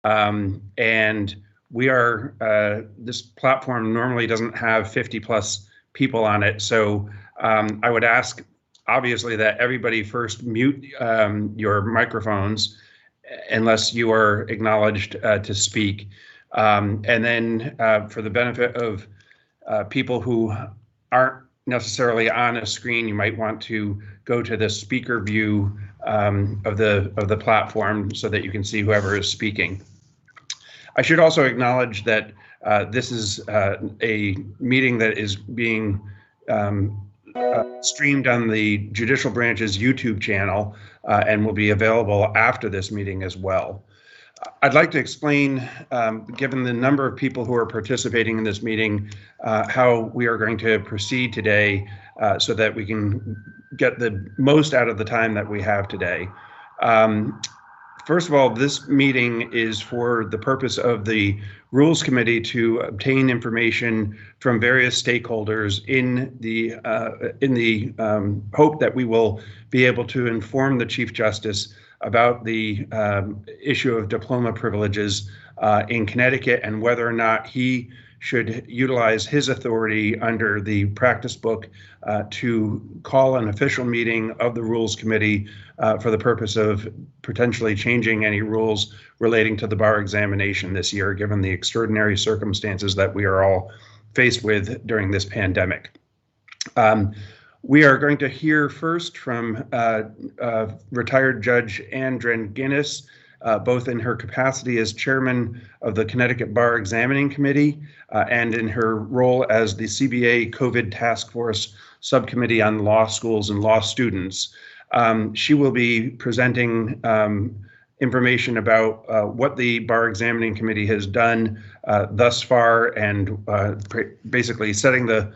And we are, this platform normally doesn't have 50 plus people on it. So I would ask, obviously, that everybody first mute your microphones unless you are acknowledged to speak. And then for the benefit of people who aren't necessarily on a screen, you might want to go to the speaker view of the platform so that you can see whoever is speaking. I should also acknowledge that this is a meeting that is being streamed on the Judicial Branch's YouTube channel and will be available after this meeting as well. I'd like to explain, given the number of people who are participating in this meeting, how we are going to proceed today so that we can get the most out of the time that we have today. First of all, this meeting is for the purpose of the Rules Committee to obtain information from various stakeholders in the hope that we will be able to inform the Chief Justice about the issue of diploma privileges in Connecticut and whether or not he should utilize his authority under the practice book to call an official meeting of the Rules Committee for the purpose of potentially changing any rules relating to the bar examination this year, given the extraordinary circumstances that we are all faced with during this pandemic. We are going to hear first from retired Judge Ann Dranginis, both in her capacity as chairman of the Connecticut Bar Examining Committee and in her role as the CBA COVID Task Force Subcommittee on Law Schools and Law Students. She will be presenting information about what the Bar Examining Committee has done thus far and basically setting the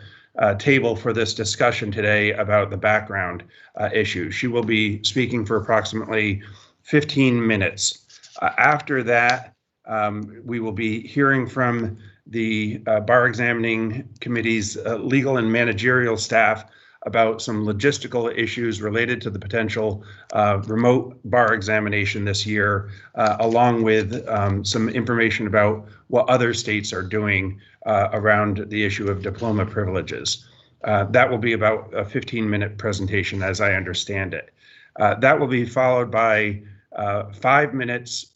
table for this discussion today about the background issue. She will be speaking for approximately 15 minutes. After that, we will be hearing from the Bar Examining Committee's legal and managerial staff about some logistical issues related to the potential remote bar examination this year, along with some information about what other states are doing around the issue of diploma privileges. That will be about a 15-minute presentation as I understand it. That will be followed by 5 minutes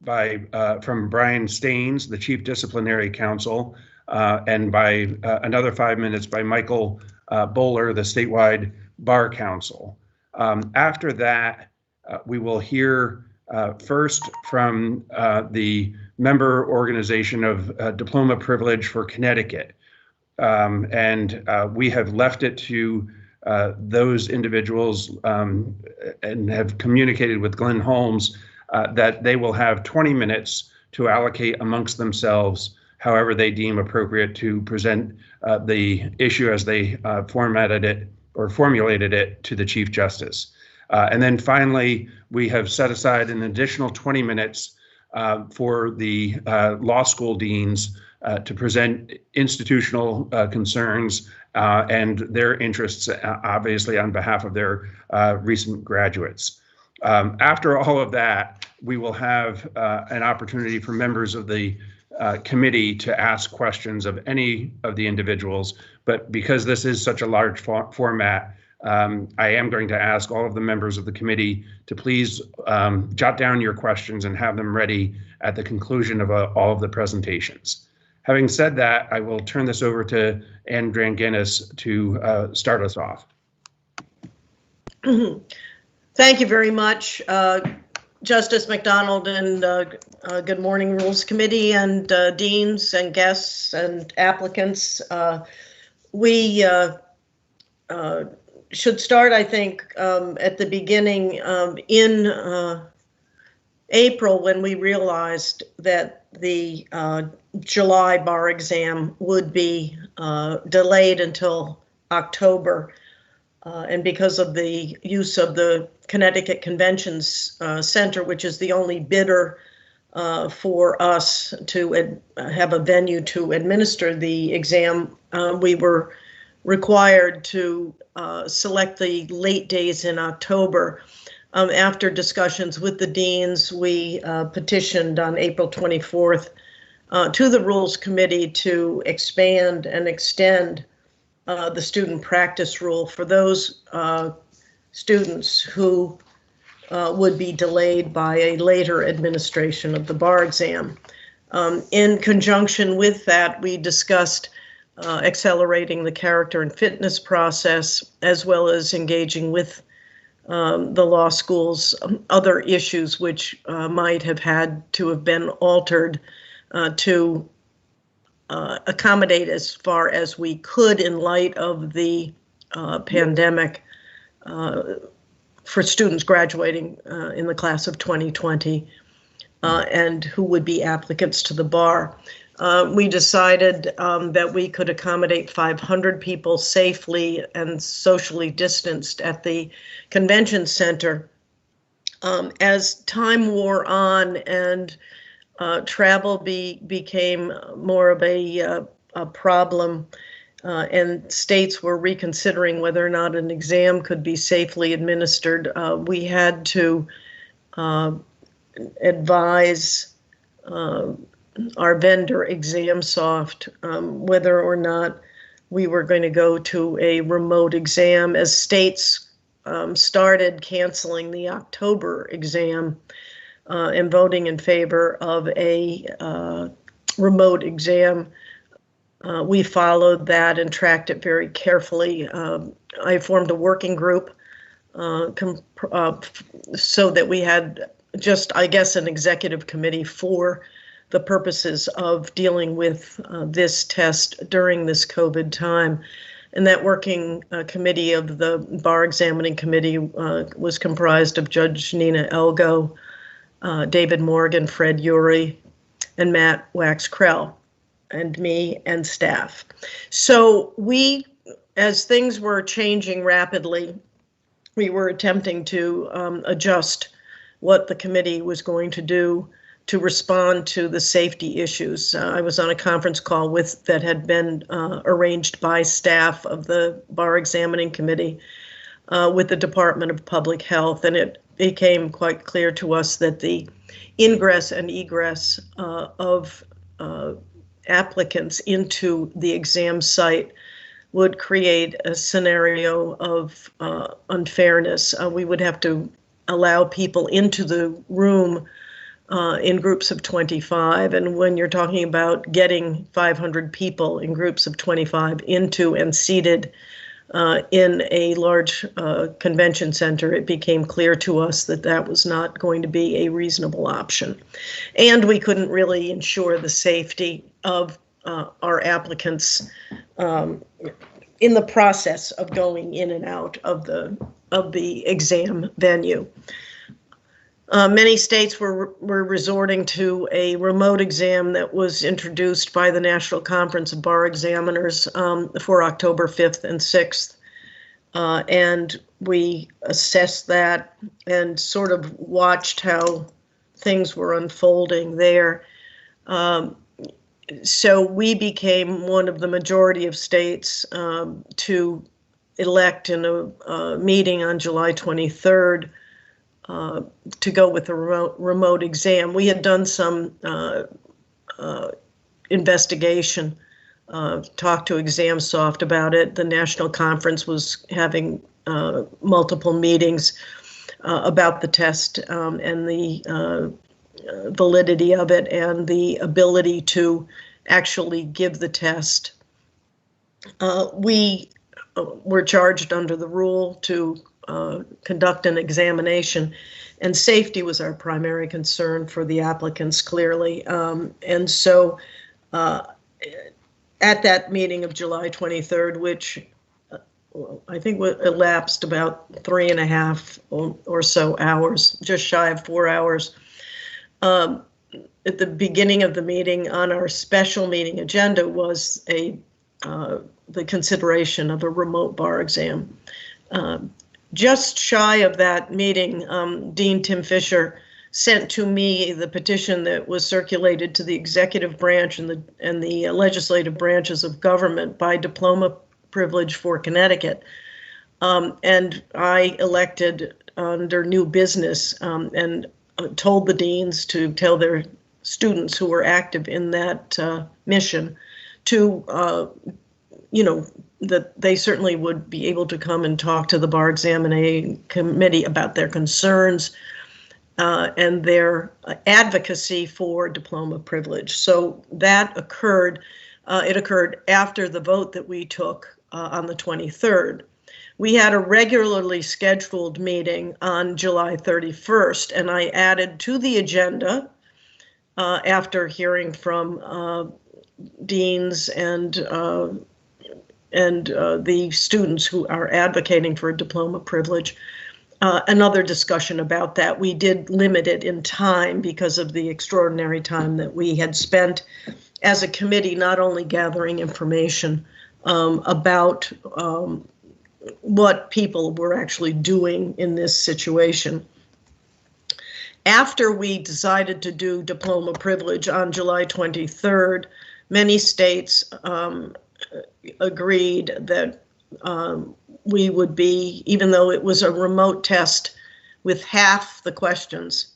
from Brian Staines, the Chief Disciplinary Counsel, and by another 5 minutes by Michael Bowler, the statewide Bar Counsel. After that, we will hear first from the member organization of Diploma Privilege for Connecticut. And we have left it to those individuals and have communicated with Glenn Holmes that they will have 20 minutes to allocate amongst themselves however they deem appropriate to present the issue as they formatted it or formulated it to the Chief Justice. And then finally, we have set aside an additional 20 minutes for the law school deans to present institutional concerns and their interests, obviously on behalf of their recent graduates. After all of that, we will have an opportunity for members of the committee to ask questions of any of the individuals, but because this is such a large format, I am going to ask all of the members of the committee to please jot down your questions and have them ready at the conclusion of all of the presentations. Having said that, I will turn this over to Ann Dranginis to start us off. Thank you very much, Justice McDonald, and good morning, Rules Committee and deans and guests and applicants. We should start, I think, at the beginning in April, when we realized that the July bar exam would be delayed until October. And because of the use of the Connecticut Conventions Center, which is the only bidder for us to have a venue to administer the exam, we were required to select the late days in October. After discussions with the deans, we petitioned on April 24th to the Rules Committee to expand and extend the student practice rule for those students who would be delayed by a later administration of the bar exam. In conjunction with that, we discussed accelerating the character and fitness process, as well as engaging with the law school's other issues which might have had to have been altered to accommodate as far as we could in light of the pandemic for students graduating in the class of 2020 and who would be applicants to the bar. We decided that we could accommodate 500 people safely and socially distanced at the convention center. As time wore on and travel became more of a problem, and states were reconsidering whether or not an exam could be safely administered, we had to advise our vendor ExamSoft whether or not we were going to go to a remote exam, as states started canceling the October exam and voting in favor of a remote exam. We followed that and tracked it very carefully. I formed a working group so that we had just, I guess, an executive committee for the purposes of dealing with this test during this COVID time. And that working committee of the Bar Examining Committee was comprised of Judge Nina Elgo, David Morgan, Fred Urey, and Matt Wax-Krell, and me and staff. So we, as things were changing rapidly, we were attempting to adjust what the committee was going to do to respond to the safety issues. I was on a conference call that had been arranged by staff of the Bar Examining Committee with the Department of Public Health, and it became quite clear to us that the ingress and egress of applicants into the exam site would create a scenario of unfairness. We would have to allow people into the room in groups of 25. And when you're talking about getting 500 people in groups of 25 into and seated in a large convention center, it became clear to us that that was not going to be a reasonable option. And we couldn't really ensure the safety of our applicants in the process of going in and out of the exam venue. Many states were resorting to a remote exam that was introduced by the National Conference of Bar Examiners for October 5th and 6th. And we assessed that and sort of watched how things were unfolding there. So we became one of the majority of states to elect in a meeting on July 23rd to go with a remote exam. We had done some investigation, talked to ExamSoft about it. The national conference was having multiple meetings about the test and the validity of it and the ability to actually give the test. We were charged under the rule to conduct an examination, and safety was our primary concern for the applicants, clearly. And so at that meeting of July 23rd, which I think elapsed about 3.5 or so hours, just shy of 4 hours, at the beginning of the meeting on our special meeting agenda was the consideration of a remote bar exam. Just shy of that meeting, Dean Tim Fisher sent to me the petition that was circulated to the executive branch and the legislative branches of government by Diploma Privilege for Connecticut. And I elected under new business and told the deans to tell their students who were active in that mission to, that they certainly would be able to come and talk to the bar examining committee about their concerns and their advocacy for diploma privilege. So that occurred. It occurred after the vote that we took on the 23rd. We had a regularly scheduled meeting on July 31st, and I added to the agenda after hearing from deans and the students who are advocating for a diploma privilege, another discussion about that. We did limit it in time because of the extraordinary time that we had spent as a committee, not only gathering information about what people were actually doing in this situation. After we decided to do diploma privilege on July 23rd, many states agreed that we would be, even though it was a remote test with half the questions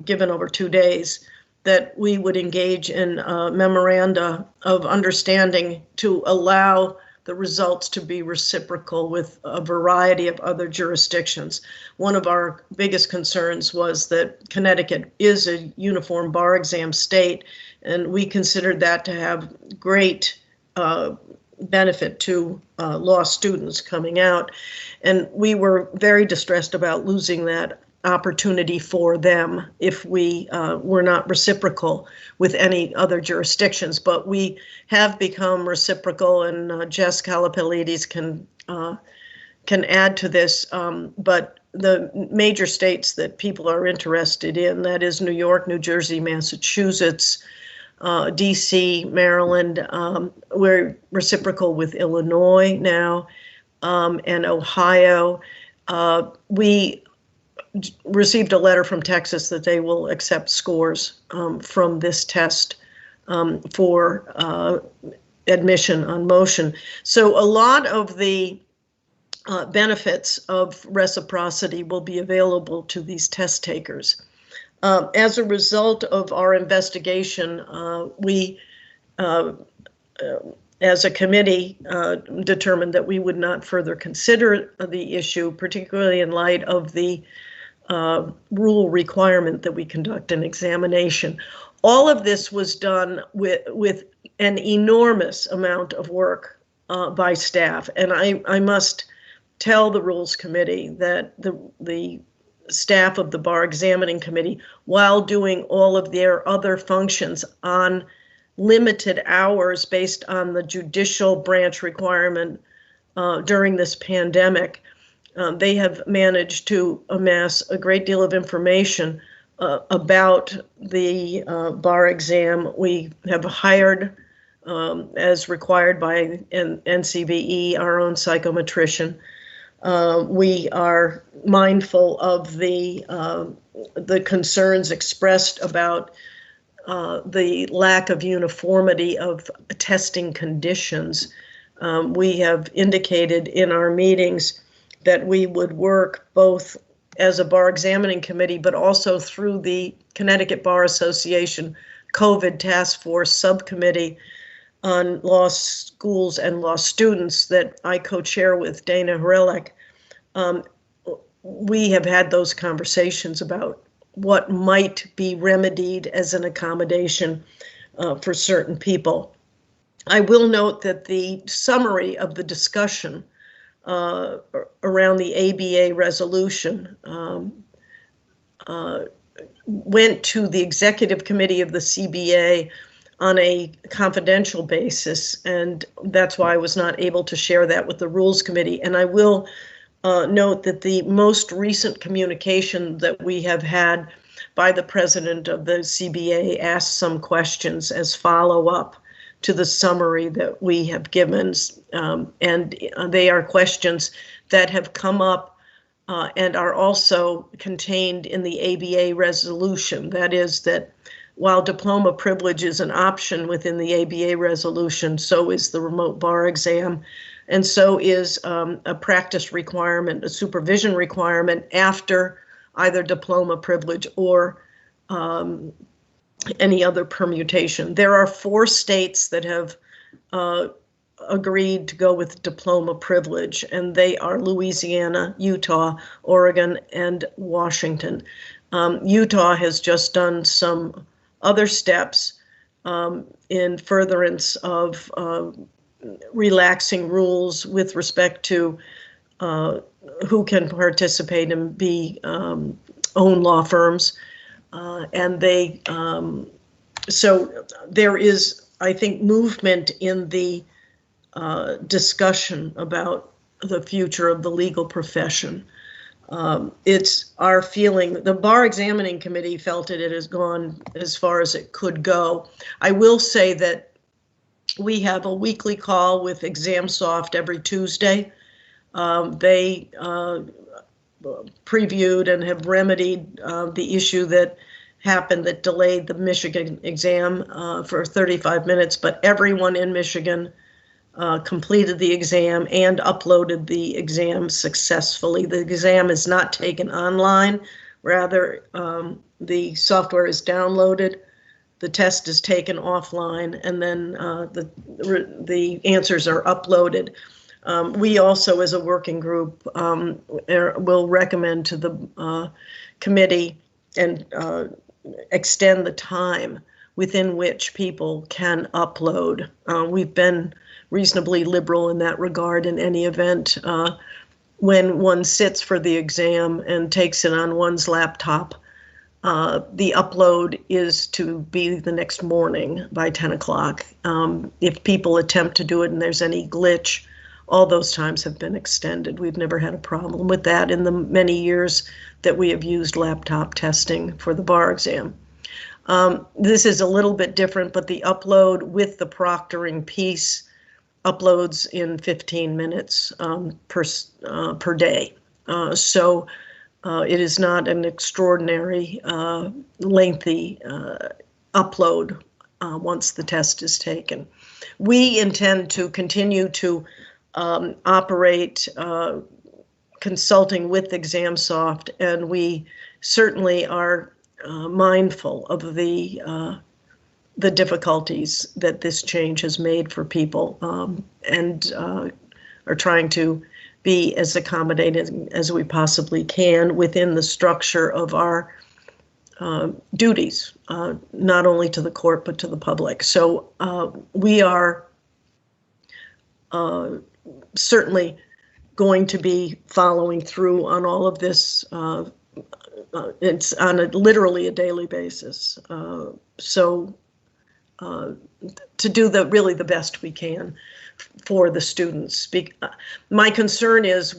given over 2 days, that we would engage in memoranda of understanding to allow the results to be reciprocal with a variety of other jurisdictions. One of our biggest concerns was that Connecticut is a uniform bar exam state, and we considered that to have great benefit to law students coming out. And we were very distressed about losing that opportunity for them if we were not reciprocal with any other jurisdictions. But we have become reciprocal, and Jess Kalapelides can add to this. But the major states that people are interested in, that is New York, New Jersey, Massachusetts, DC, Maryland, we're reciprocal with Illinois now, and Ohio. We received a letter from Texas that they will accept scores from this test for admission on motion. So a lot of the benefits of reciprocity will be available to these test takers. As a result of our investigation, we, as a committee, determined that we would not further consider the issue, particularly in light of the rule requirement that we conduct an examination. All of this was done with an enormous amount of work by staff, and I must tell the Rules Committee that the staff of the Bar Examining Committee, while doing all of their other functions on limited hours based on the judicial branch requirement during this pandemic, they have managed to amass a great deal of information about the bar exam. We have hired, as required by NCVE, our own psychometrician. We are mindful of the concerns expressed about the lack of uniformity of testing conditions. We have indicated in our meetings that we would work both as a bar examining committee, but also through the Connecticut Bar Association COVID Task Force Subcommittee on Law Schools and Law Students that I co-chair with Dana Hrelich. We have had those conversations about what might be remedied as an accommodation for certain people. I will note that the summary of the discussion around the ABA resolution went to the executive committee of the CBA on a confidential basis, and that's why I was not able to share that with the Rules Committee. And I will note that the most recent communication that we have had by the president of the CBA asked some questions as follow-up to the summary that we have given, and they are questions that have come up and are also contained in the ABA resolution. That is that while diploma privilege is an option within the ABA resolution, so is the remote bar exam. and so is a practice requirement, a supervision requirement after either diploma privilege or any other permutation. There are 4 states that have agreed to go with diploma privilege, and they are Louisiana, Utah, Oregon, and Washington. Utah has just done some other steps in furtherance of relaxing rules with respect to who can participate and be own law firms. And they, so there is, I think, movement in the discussion about the future of the legal profession. It's our feeling, the Bar Examining Committee felt it has gone as far as it could go. I will say that we have a weekly call with ExamSoft every Tuesday. They previewed and have remedied the issue that happened that delayed the Michigan exam for 35 minutes, but everyone in Michigan completed the exam and uploaded the exam successfully. The exam is not taken online, rather the software is downloaded, the test is taken offline, and then the answers are uploaded. We also, as a working group, will recommend to the committee and extend the time within which people can upload. We've been reasonably liberal in that regard. In any event, when one sits for the exam and takes it on one's laptop, the upload is to be the next morning by 10 o'clock. If people attempt to do it and there's any glitch, all those times have been extended. We've never had a problem with that in the many years that we have used laptop testing for the bar exam. This is a little bit different, but the upload with the proctoring piece uploads in 15 minutes per day. So it is not an extraordinary lengthy upload once the test is taken. We intend to continue to operate consulting with ExamSoft, and we certainly are mindful of the difficulties that this change has made for people, and are trying to be as accommodating as we possibly can within the structure of our duties, not only to the court but to the public. So we are certainly going to be following through on all of this. It's on literally a daily basis. So to do really the best we can for the students. My concern is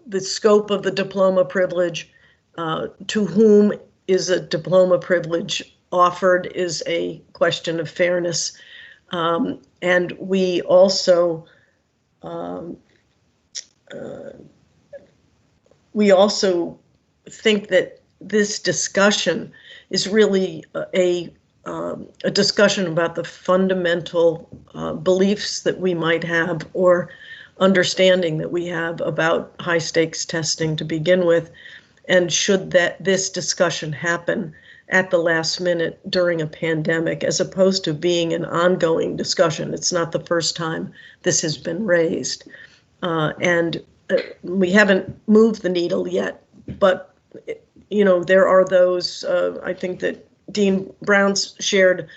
the scope of the diploma privilege, to whom is a diploma privilege offered, is a question of fairness. And we also think that this discussion is really a discussion about the fundamental beliefs that we might have or understanding that we have about high stakes testing to begin with. And should this discussion happen at the last minute during a pandemic, as opposed to being an ongoing discussion? It's not the first time this has been raised. And we haven't moved the needle yet, but there are those, I think that Dean Brown's shared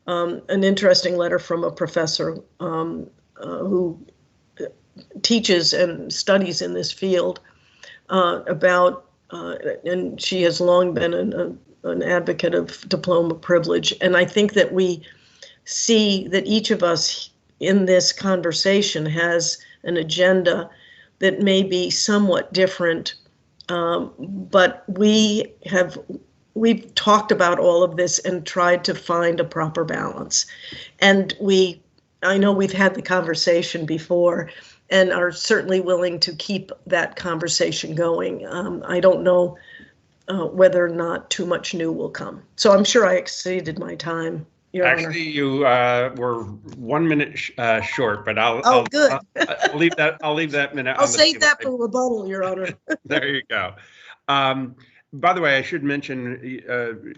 an interesting letter from a professor who teaches and studies in this field about, and she has long been an advocate of diploma privilege. And I think that we see that each of us in this conversation has an agenda that may be somewhat different, but we've talked about all of this and tried to find a proper balance. And I know we've had the conversation before and are certainly willing to keep that conversation going. I don't know whether or not too much new will come. So I'm sure I exceeded my time, Your Honor. Actually, you were 1 minute short, but Good. I'll leave that. I'll leave that minute. I'll on the save table. that for rebuttal, Your Honor. There you go. By the way, I should mention,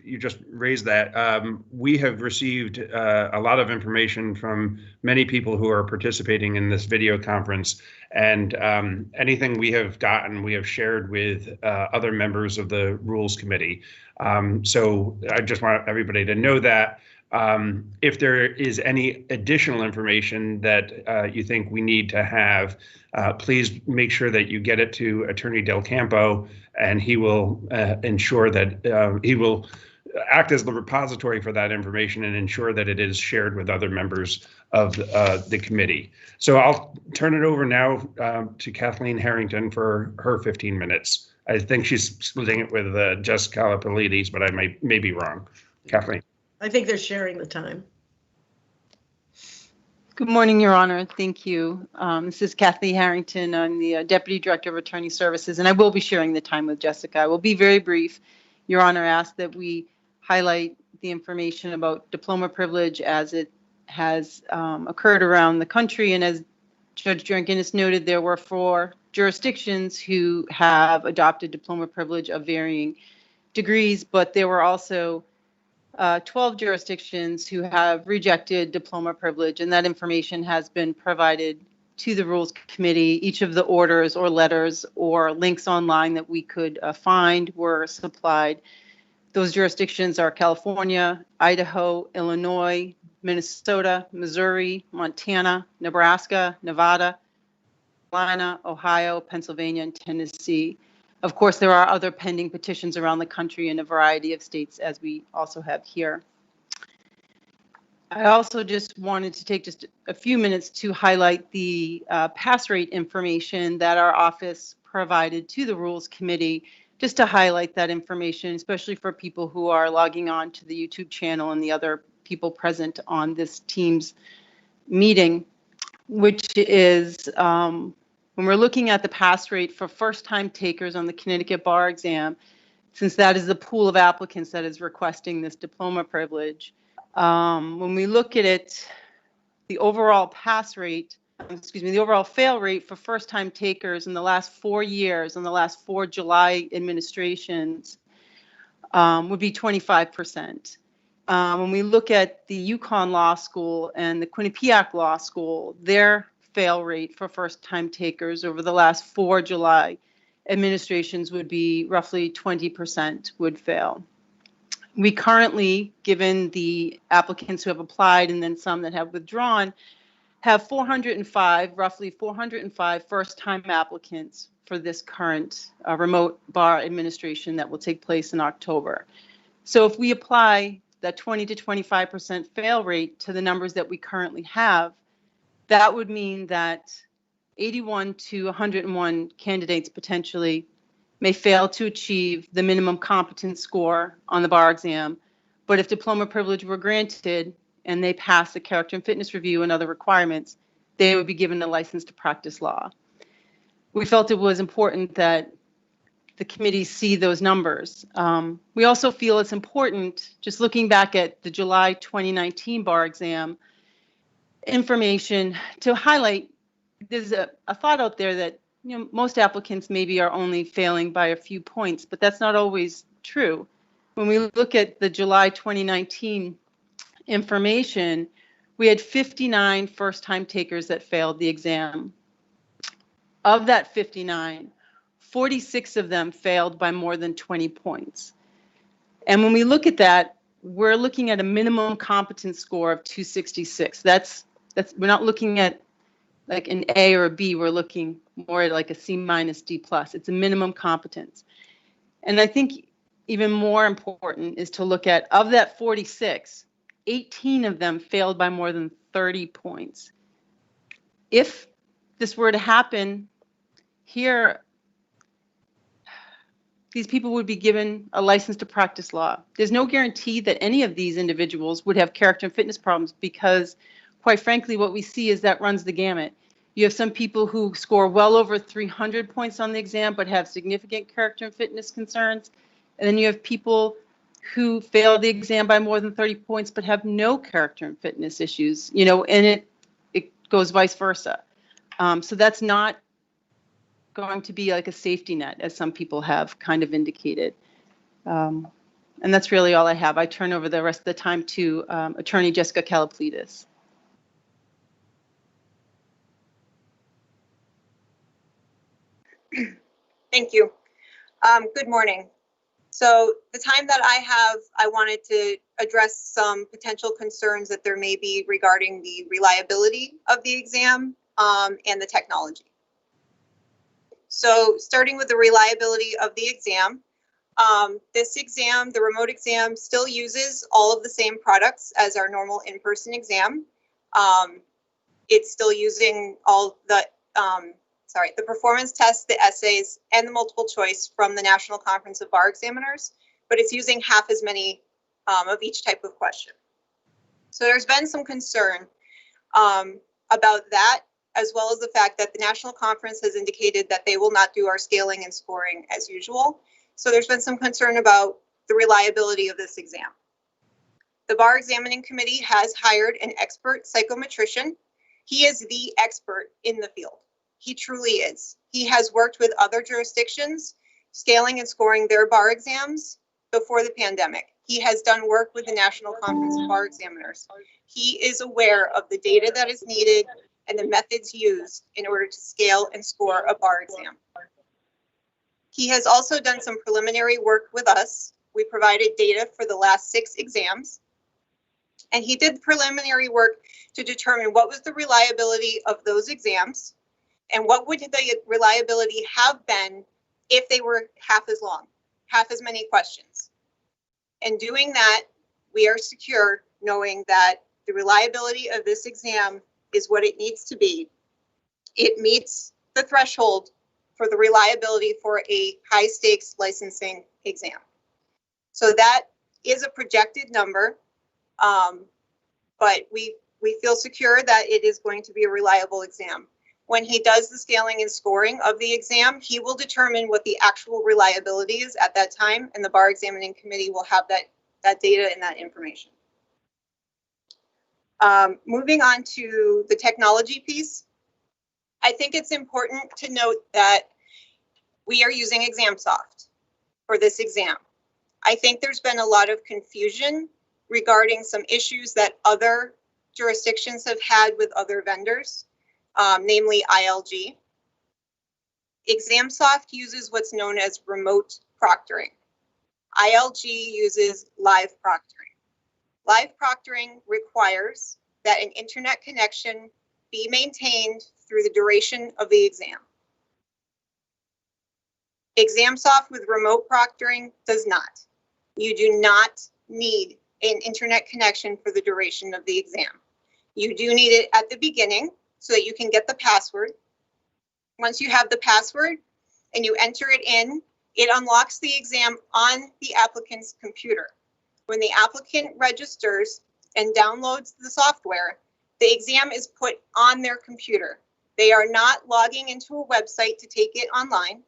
you just raised that. We have received a lot of information from many people who are participating in this video conference, and anything we have gotten, we have shared with other members of the Rules Committee. So I just want everybody to know that. If there is any additional information that you think we need to have, please make sure that you get it to Attorney Del Campo, and he will ensure that he will act as the repository for that information and ensure that it is shared with other members of the committee. So I'll turn it over now to Kathleen Harrington for her 15 minutes. I think she's splitting it with Jessica Lapilides, but I may be wrong. Kathleen. I think they're sharing the time. Good morning, Your Honor. Thank you. This is Kathy Harrington. I'm the Deputy Director of Attorney Services, and I will be sharing the time with Jessica. I will be very brief. Your Honor asked that we highlight the information about diploma privilege as it has occurred around the country. And as Judge Drankinis noted, there were 4 jurisdictions who have adopted diploma privilege of varying degrees, but there were also 12 jurisdictions who have rejected diploma privilege, and that information has been provided to the Rules Committee. Each of the orders or letters or links online that we could find were supplied. Those jurisdictions are California, Idaho, Illinois, Minnesota, Missouri, Montana, Nebraska, Nevada, Carolina, Ohio, Pennsylvania, and Tennessee. Of course, there are other pending petitions around the country in a variety of states, as we also have here. I also just wanted to take just a few minutes to highlight the pass rate information that our office provided to the Rules Committee, just to highlight that information, especially for people who are logging on to the YouTube channel and the other people present on this Teams meeting, which is when we're looking at the pass rate for first-time takers on the Connecticut bar exam, since that is the pool of applicants that is requesting this diploma privilege, when we look at it, the overall pass rate, the overall fail rate for first-time takers in the last 4 years, in the last 4 July administrations, would be 25%. When we look at the Yukon Law School and the Quinnipiac Law School, their fail rate for first-time takers over the last 4 July administrations would be roughly 20% would fail. We currently, given the applicants who have applied and then some that have withdrawn, have 405, roughly 405 first-time applicants for this current remote bar administration that will take place in October. So if we apply that 20 to 25% fail rate to the numbers that we currently have, that would mean that 81 to 101 candidates potentially may fail to achieve the minimum competence score on the bar exam. But if diploma privilege were granted and they pass the character and fitness review and other requirements, they would be given a license to practice law. We felt it was important that the committee see those numbers. We also feel it's important, just looking back at the July 2019 bar exam information, to highlight there's a thought out there that most applicants maybe are only failing by a few points, but that's not always true. When we look at the July 2019 information, we had 59 first-time takers that failed the exam. Of that 59, 46 of them failed by more than 20 points. And when we look at that, we're looking at a minimum competence score of 266. We're not looking at like an A or a B, we're looking more at like a C minus D plus. It's a minimum competence. And I think even more important is to look at, of that 46, 18 of them failed by more than 30 points. If this were to happen here, these people would be given a license to practice law. There's no guarantee that any of these individuals would have character and fitness problems, because quite frankly, what we see is that runs the gamut. You have some people who score well over 300 points on the exam but have significant character and fitness concerns. And then you have people who fail the exam by more than 30 points but have no character and fitness issues, you know, and it goes vice versa. So that's not going to be like a safety net, as some people have kind of indicated. And that's really all I have. I turn over the rest of the time to Attorney Jessica Kalaplidis. Thank you. Good morning. So the time that I have, I wanted to address some potential concerns that there may be regarding the reliability of the exam and the technology. So starting with the reliability of the exam, this exam, the remote exam, still uses all of the same products as our normal in-person exam. It's still using all the the performance tests, the essays, and the multiple choice from the National Conference of Bar Examiners, but it's using half as many of each type of question. So there's been some concern about that, as well as the fact that the National Conference has indicated that they will not do our scaling and scoring as usual. So there's been some concern about the reliability of this exam. The Bar Examining Committee has hired an expert psychometrician. He is the expert in the field. He truly is. He has worked with other jurisdictions, scaling and scoring their bar exams before the pandemic. He has done work with the National Conference of Bar Examiners. He is aware of the data that is needed and the methods used in order to scale and score a bar exam. He has also done some preliminary work with us. We provided data for the last 6 exams, and he did preliminary work to determine what was the reliability of those exams and what would the reliability have been if they were half as long, half as many questions. And doing that, we are secure knowing that the reliability of this exam is what it needs to be. It meets the threshold for the reliability for a high stakes licensing exam. So that is a projected number, but we feel secure that it is going to be a reliable exam. When he does the scaling and scoring of the exam, he will determine what the actual reliability is at that time, and the Bar Examining Committee will have that data and that information. Moving on to the technology piece, I think it's important to note that we are using ExamSoft for this exam. I think there's been a lot of confusion regarding some issues that other jurisdictions have had with other vendors. Namely ILG. ExamSoft uses what's known as remote proctoring. ILG uses live proctoring. Live proctoring requires that an internet connection be maintained through the duration of the exam. ExamSoft with remote proctoring does not. You do not need an internet connection for the duration of the exam. You do need it at the beginning, so that you can get the password. Once you have the password and you enter it in, it unlocks the exam on the applicant's computer. When the applicant registers and downloads the software, the exam is put on their computer. They are not logging into a website to take it online.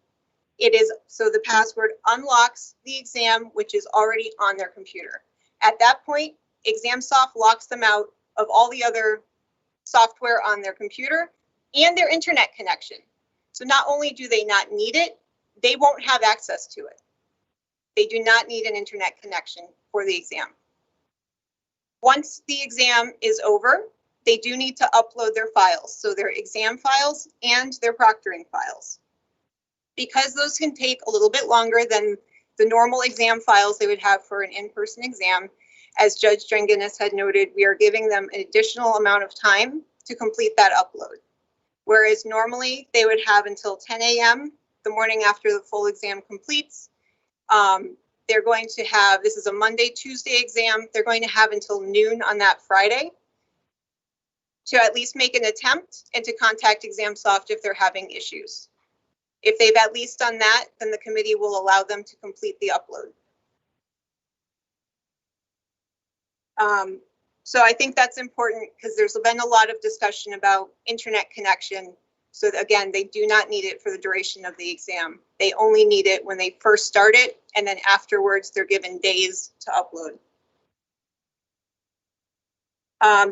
It is so the password unlocks the exam, which is already on their computer. At that point, ExamSoft locks them out of all the other software on their computer and their internet connection. So not only do they not need it, they won't have access to it. They do not need an internet connection for the exam. Once the exam is over, they do need to upload their files, so their exam files and their proctoring files. Because those can take a little bit longer than the normal exam files they would have for an in-person exam, as Judge Drenganis had noted, we are giving them an additional amount of time to complete that upload. Whereas normally they would have until 10 a.m. the morning after the full exam completes. They're going to have, this is a Monday, Tuesday exam, they're going to have until noon on that Friday to at least make an attempt and to contact ExamSoft if they're having issues. If they've at least done that, then the committee will allow them to complete the upload. So I think that's important because there's been a lot of discussion about internet connection So again, they do not need it for the duration of the exam. They only need it when they first start it, and then afterwards they're given days to upload.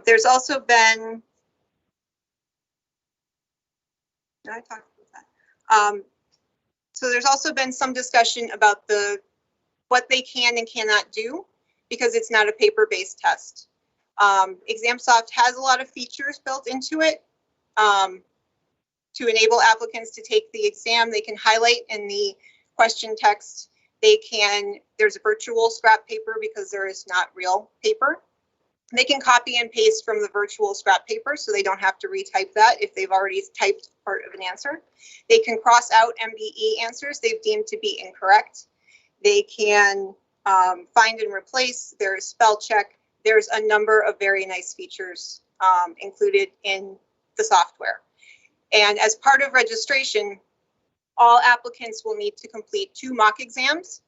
There's also been, did I talk about that? So there's also been some discussion about what they can and cannot do because it's not a paper-based test. ExamSoft has a lot of features built into it to enable applicants to take the exam. They can highlight in the question text. There's a virtual scrap paper because there is not real paper. They can copy and paste from the virtual scrap paper so they don't have to retype that if they've already typed part of an answer. They can cross out MBE answers they've deemed to be incorrect. They can find and replace. There's spell check. There's a number of very nice features included in the software. And as part of registration, all applicants will need to complete 2 mock exams.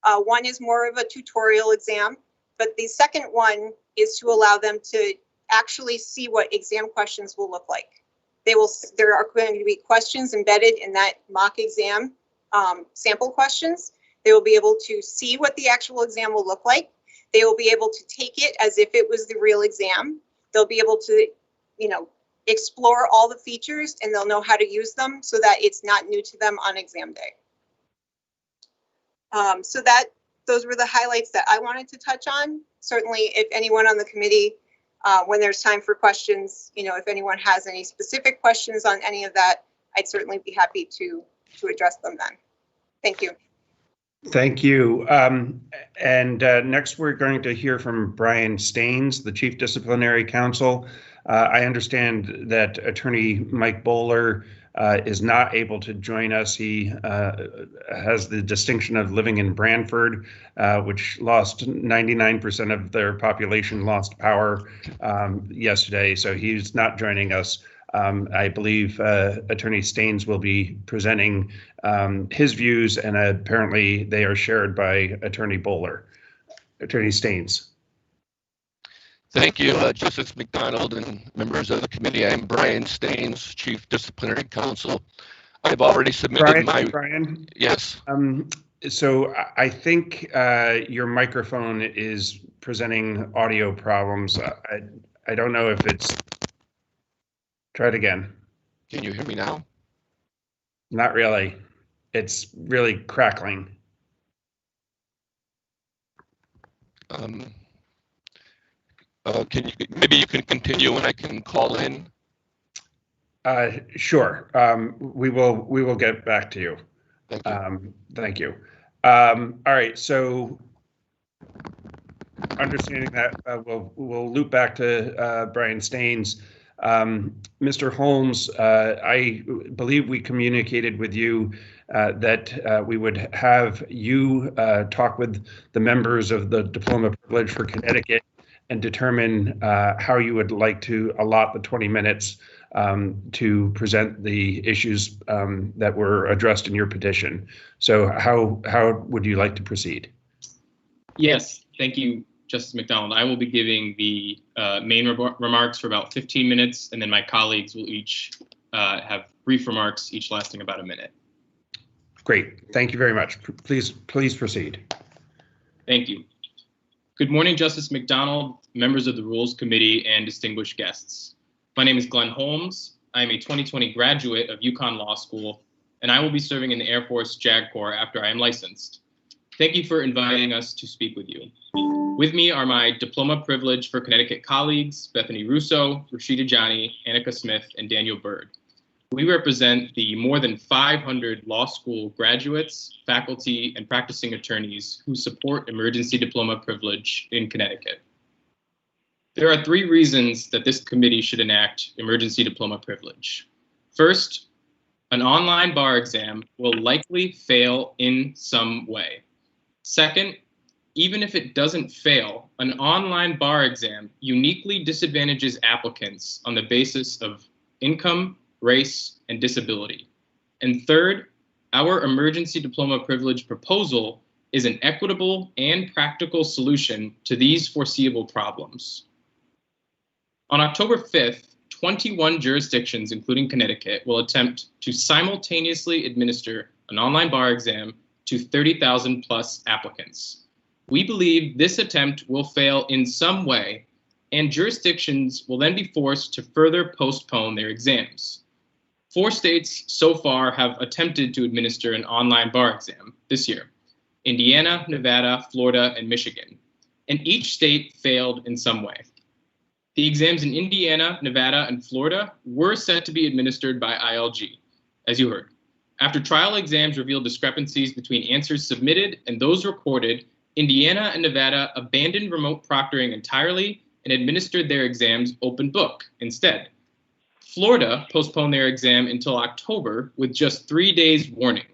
One is more of a tutorial exam, but the second one is to allow them to actually see what exam questions will look like. There are going to be questions embedded in that mock exam sample questions. They will be able to see what the actual exam will look like. They will be able to take it as if it was the real exam. They'll be able to, explore all the features, and they'll know how to use them so that it's not new to them on exam day. Those were the highlights that I wanted to touch on. Certainly, if anyone on the committee, when there's time for questions, if anyone has any specific questions on any of that, I'd certainly be happy to address them then. Thank you. Thank you. Next, we're going to hear from Brian Staines, the Chief Disciplinary Counsel. I understand that Attorney Mike Bowler is not able to join us. He has the distinction of living in Brantford, which lost 99% of their population lost power yesterday, so he's not joining us. I believe Attorney Staines will be presenting his views, and apparently they are shared by Attorney Bowler. Attorney Staines. Thank you, Justice McDonald and members of the committee. I'm Brian Staines, Chief Disciplinary Counsel. I've already submitted Brian? Yes. So I think your microphone is presenting audio problems. I don't know if it's. Try it again. Can you hear me now? Not really. It's really crackling. Maybe you can continue and I can call in? Sure. We will get back to you. Thank you. Thank you. All right. So understanding that, we'll loop back to Brian Staines. Mr. Holmes, I believe we communicated with you that we would have you talk with the members of the Diploma Privilege for Connecticut and determine how you would like to allot the 20 minutes to present the issues that were addressed in your petition. So how would you like to proceed? Yes, thank you, Justice McDonald. I will be giving the main remarks for about 15 minutes, and then my colleagues will each have brief remarks, each lasting about a minute. Great. Thank you very much. Please proceed. Thank you. Good morning, Justice McDonald, members of the Rules Committee, and distinguished guests. My name is Glenn Holmes. I am a 2020 graduate of UConn Law School, and I will be serving in the Air Force JAG Corps after I am licensed. Thank you for inviting us to speak with you. With me are my Diploma Privilege for Connecticut colleagues, Bethany Russo, Rashida Johnny, Annika Smith, and Daniel Byrd. We represent the more than 500 law school graduates, faculty, and practicing attorneys who support emergency diploma privilege in Connecticut. There are 3 reasons that this committee should enact emergency diploma privilege. First, an online bar exam will likely fail in some way. Second, even if it doesn't fail, an online bar exam uniquely disadvantages applicants on the basis of income, race, and disability. And third, our emergency diploma privilege proposal is an equitable and practical solution to these foreseeable problems. On October 5th, 21 jurisdictions, including Connecticut, will attempt to simultaneously administer an online bar exam to 30,000 plus applicants. We believe this attempt will fail in some way, and jurisdictions will then be forced to further postpone their exams. 4 states so far have attempted to administer an online bar exam this year: Indiana, Nevada, Florida, and Michigan. And each state failed in some way. The exams in Indiana, Nevada, and Florida were set to be administered by ILG, as you heard. After trial exams revealed discrepancies between answers submitted and those recorded, Indiana and Nevada abandoned remote proctoring entirely and administered their exams open book instead. Florida postponed their exam until October with just 3 days warning.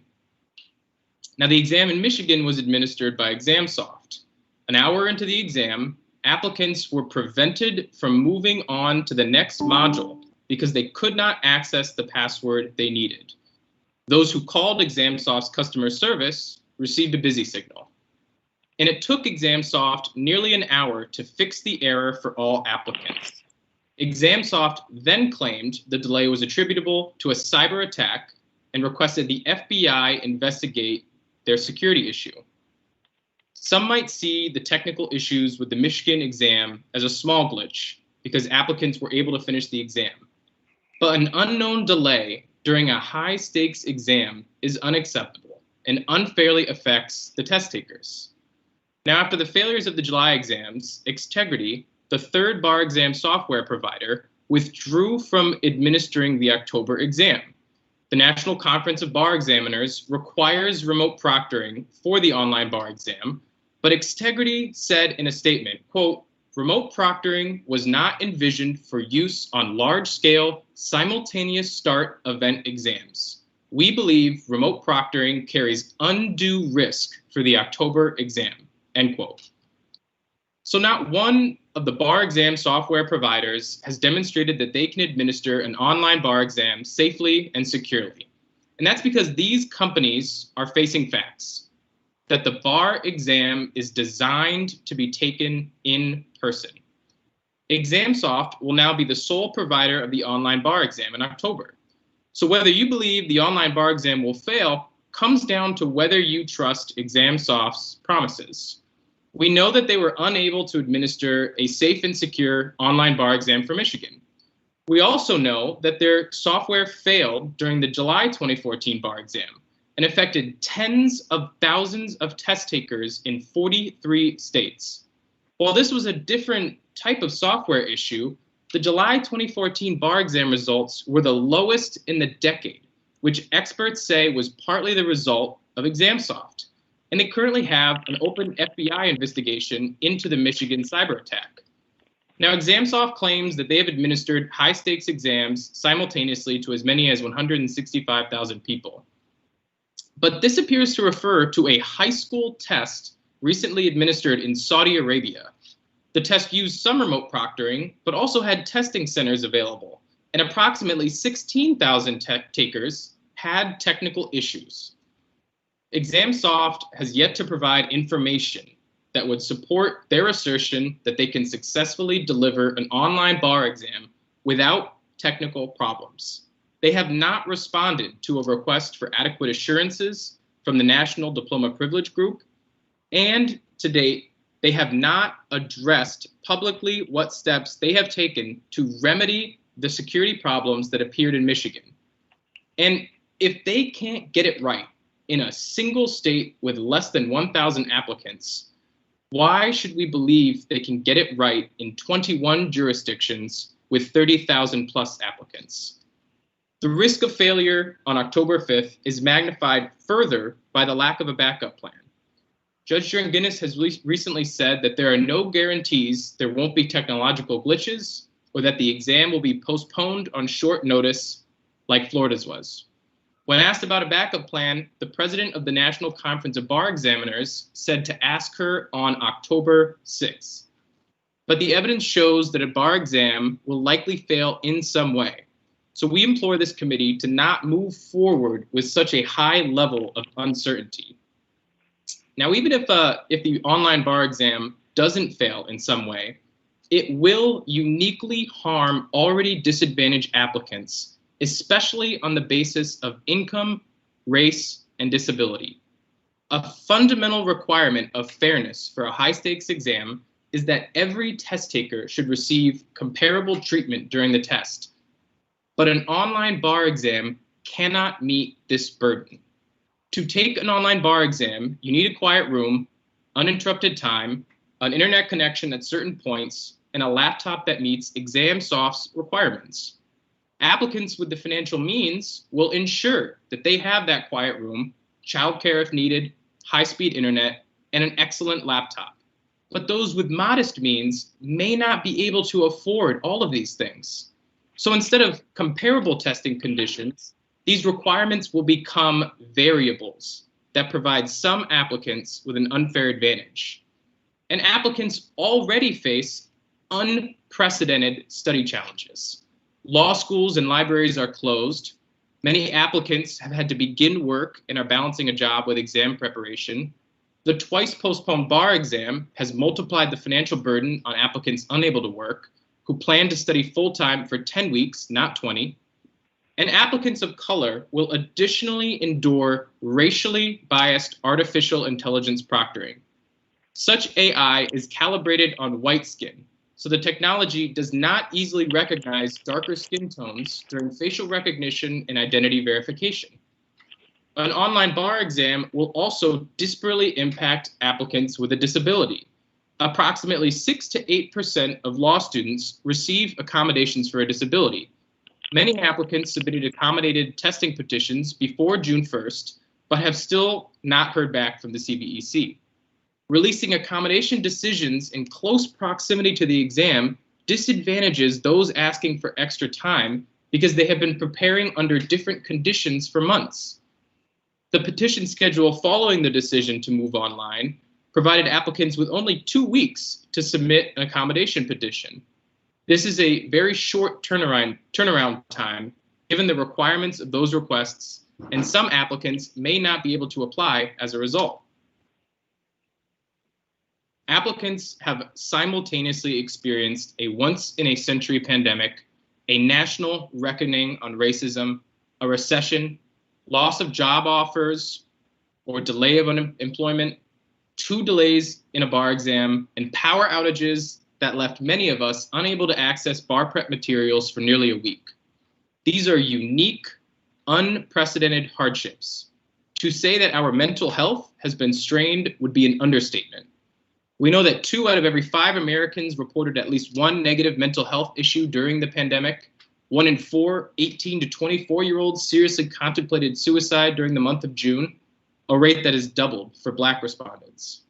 Now, the exam in Michigan was administered by ExamSoft. An hour into the exam, applicants were prevented from moving on to the next module because they could not access the password they needed. Those who called ExamSoft's customer service received a busy signal. And it took ExamSoft nearly an hour to fix the error for all applicants. ExamSoft then claimed the delay was attributable to a cyber attack and requested the FBI investigate their security issue. Some might see the technical issues with the Michigan exam as a small glitch because applicants were able to finish the exam. But an unknown delay during a high-stakes exam is unacceptable and unfairly affects the test takers. Now, after the failures of the July exams, Xtegrity, the third bar exam software provider, withdrew from administering the October exam. The National Conference of Bar Examiners requires remote proctoring for the online bar exam, but Xtegrity said in a statement, quote, "Remote proctoring was not envisioned for use on large-scale, simultaneous start event exams. We believe remote proctoring carries undue risk for the October exam," end quote. So not one of the bar exam software providers has demonstrated that they can administer an online bar exam safely and securely. And that's because these companies are facing facts that the bar exam is designed to be taken in person. ExamSoft will now be the sole provider of the online bar exam in October. So whether you believe the online bar exam will fail comes down to whether you trust ExamSoft's promises. We know that they were unable to administer a safe and secure online bar exam for Michigan. We also know that their software failed during the July 2014 bar exam and affected tens of thousands of test takers in 43 states. While this was a different type of software issue, the July 2014 bar exam results were the lowest in the decade, which experts say was partly the result of ExamSoft. And they currently have an open FBI investigation into the Michigan cyber attack. Now, ExamSoft claims that they have administered high-stakes exams simultaneously to as many as 165,000 people. But this appears to refer to a high school test recently administered in Saudi Arabia. The test used some remote proctoring, but also had testing centers available, and approximately 16,000 takers had technical issues. ExamSoft has yet to provide information that would support their assertion that they can successfully deliver an online bar exam without technical problems. They have not responded to a request for adequate assurances from the National Diploma Privilege Group, and to date, they have not addressed publicly what steps they have taken to remedy the security problems that appeared in Michigan. And if they can't get it right in a single state with less than 1,000 applicants, why should we believe they can get it right in 21 jurisdictions with 30,000 plus applicants? The risk of failure on October 5th is magnified further by the lack of a backup plan. Judge Guinness has recently said that there are no guarantees there won't be technological glitches or that the exam will be postponed on short notice like Florida's was. When asked about a backup plan, the president of the National Conference of Bar Examiners said to ask her on October 6th. But the evidence shows that a bar exam will likely fail in some way. So we implore this committee to not move forward with such a high level of uncertainty. Now, even if the online bar exam doesn't fail in some way, it will uniquely harm already disadvantaged applicants, especially on the basis of income, race, and disability. A fundamental requirement of fairness for a high-stakes exam is that every test taker should receive comparable treatment during the test. But an online bar exam cannot meet this burden. To take an online bar exam, you need a quiet room, uninterrupted time, an internet connection at certain points, and a laptop that meets ExamSoft's requirements. Applicants with the financial means will ensure that they have that quiet room, childcare if needed, high-speed internet, and an excellent laptop. But those with modest means may not be able to afford all of these things. So instead of comparable testing conditions, these requirements will become variables that provide some applicants with an unfair advantage. And applicants already face unprecedented study challenges. Law schools and libraries are closed. Many applicants have had to begin work and are balancing a job with exam preparation. The twice postponed bar exam has multiplied the financial burden on applicants unable to work, who plan to study full-time for 10 weeks, not 20. And applicants of color will additionally endure racially biased artificial intelligence proctoring. Such AI is calibrated on white skin, so the technology does not easily recognize darker skin tones during facial recognition and identity verification. An online bar exam will also disparately impact applicants with a disability. Approximately 6 to 8% of law students receive accommodations for a disability. Many applicants submitted accommodated testing petitions before June 1st, but have still not heard back from the CBEC. Releasing accommodation decisions in close proximity to the exam disadvantages those asking for extra time because they have been preparing under different conditions for months. The petition schedule following the decision to move online provided applicants with only 2 weeks to submit an accommodation petition. This is a very short turnaround time given the requirements of those requests, and some applicants may not be able to apply as a result. Applicants have simultaneously experienced a once-in-a-century pandemic, a national reckoning on racism, a recession, loss of job offers or delay of unemployment, 2 delays in a bar exam, and power outages that left many of us unable to access bar prep materials for nearly a week. These are unique, unprecedented hardships. To say that our mental health has been strained would be an understatement. We know that 2 out of every 5 Americans reported at least one negative mental health issue during the pandemic. 1 in 4 18 to 24-year-olds seriously contemplated suicide during the month of June, a rate that has doubled for Black respondents.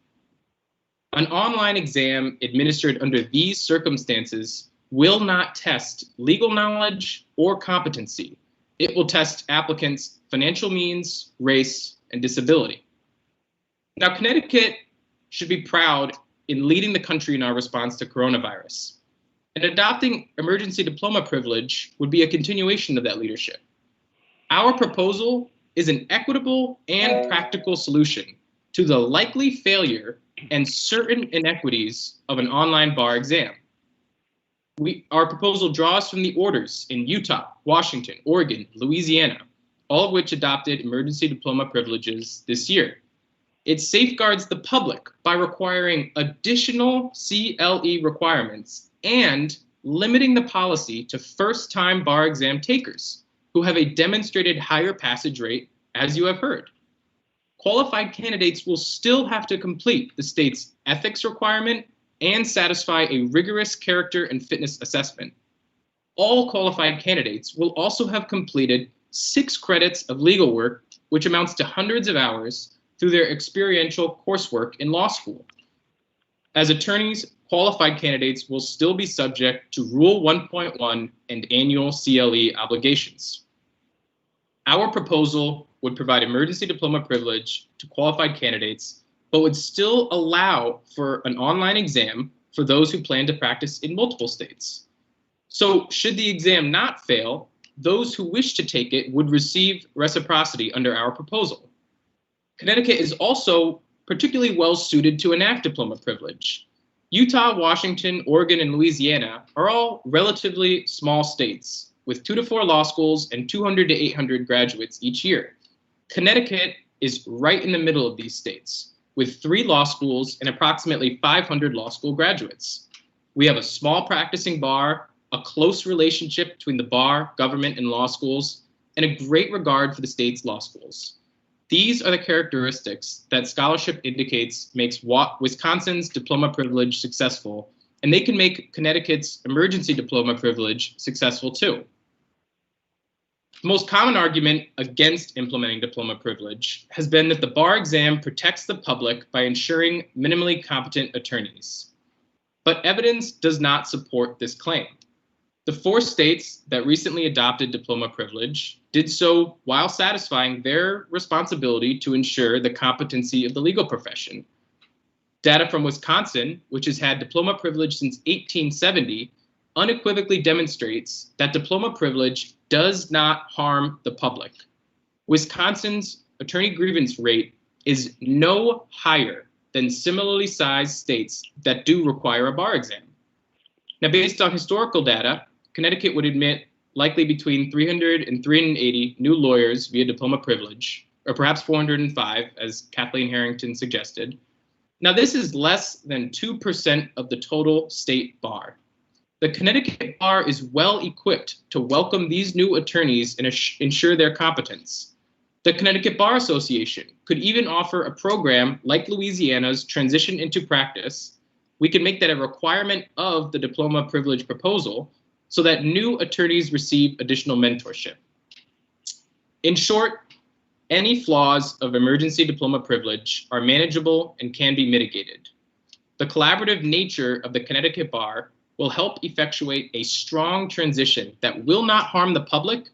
An online exam administered under these circumstances will not test legal knowledge or competency. It will test applicants' financial means, race, and disability. Now, Connecticut should be proud in leading the country in our response to coronavirus. And adopting emergency diploma privilege would be a continuation of that leadership. Our proposal is an equitable and practical solution to the likely failure and certain inequities of an online bar exam. Our proposal draws from the orders in Utah, Washington, Oregon, Louisiana, all of which adopted emergency diploma privileges this year. It safeguards the public by requiring additional CLE requirements and limiting the policy to first-time bar exam takers who have a demonstrated higher passage rate, as you have heard. Qualified candidates will still have to complete the state's ethics requirement and satisfy a rigorous character and fitness assessment. All qualified candidates will also have completed 6 credits of legal work, which amounts to hundreds of hours, through their experiential coursework in law school. As attorneys, qualified candidates will still be subject to Rule 1.1 and annual CLE obligations. Our proposal would provide emergency diploma privilege to qualified candidates, but would still allow for an online exam for those who plan to practice in multiple states. So should the exam not fail, those who wish to take it would receive reciprocity under our proposal. Connecticut is also particularly well suited to enact diploma privilege. Utah, Washington, Oregon, and Louisiana are all relatively small states with 2 to 4 law schools and 200 to 800 graduates each year. Connecticut is right in the middle of these states with 3 law schools and approximately 500 law school graduates. We have a small practicing bar, a close relationship between the bar, government, and law schools, and a great regard for the state's law schools. These are the characteristics that scholarship indicates makes Wisconsin's diploma privilege successful, and they can make Connecticut's emergency diploma privilege successful too. The most common argument against implementing diploma privilege has been that the bar exam protects the public by ensuring minimally competent attorneys. But evidence does not support this claim. The 4 states that recently adopted diploma privilege did so while satisfying their responsibility to ensure the competency of the legal profession. Data from Wisconsin, which has had diploma privilege since 1870, unequivocally demonstrates that diploma privilege does not harm the public. Wisconsin's attorney grievance rate is no higher than similarly sized states that do require a bar exam. Now, based on historical data, Connecticut would admit likely between 300 and 380 new lawyers via diploma privilege, or perhaps 405, as Kathleen Harrington suggested. Now, this is less than 2% of the total state bar. The Connecticut bar is well equipped to welcome these new attorneys and ensure their competence. The Connecticut Bar Association could even offer a program like Louisiana's Transition into Practice. We could make that a requirement of the diploma privilege proposal so that new attorneys receive additional mentorship. In short, any flaws of emergency diploma privilege are manageable and can be mitigated. The collaborative nature of the Connecticut Bar will help effectuate a strong transition that will not harm the public,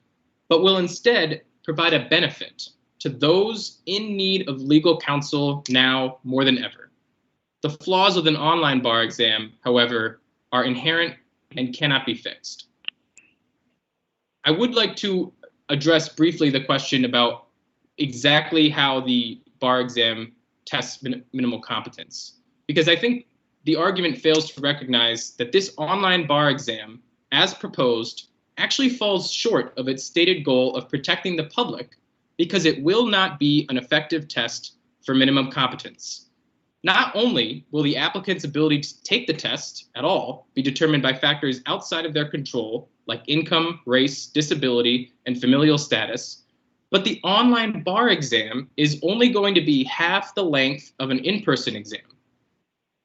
but will instead provide a benefit to those in need of legal counsel now more than ever. The flaws of an online bar exam, however, are inherent and cannot be fixed. I would like to address briefly the question about exactly how the bar exam tests minimal competence, because I think the argument fails to recognize that this online bar exam, as proposed, actually falls short of its stated goal of protecting the public because it will not be an effective test for minimum competence. Not only will the applicant's ability to take the test at all be determined by factors outside of their control, like income, race, disability, and familial status, but the online bar exam is only going to be half the length of an in-person exam.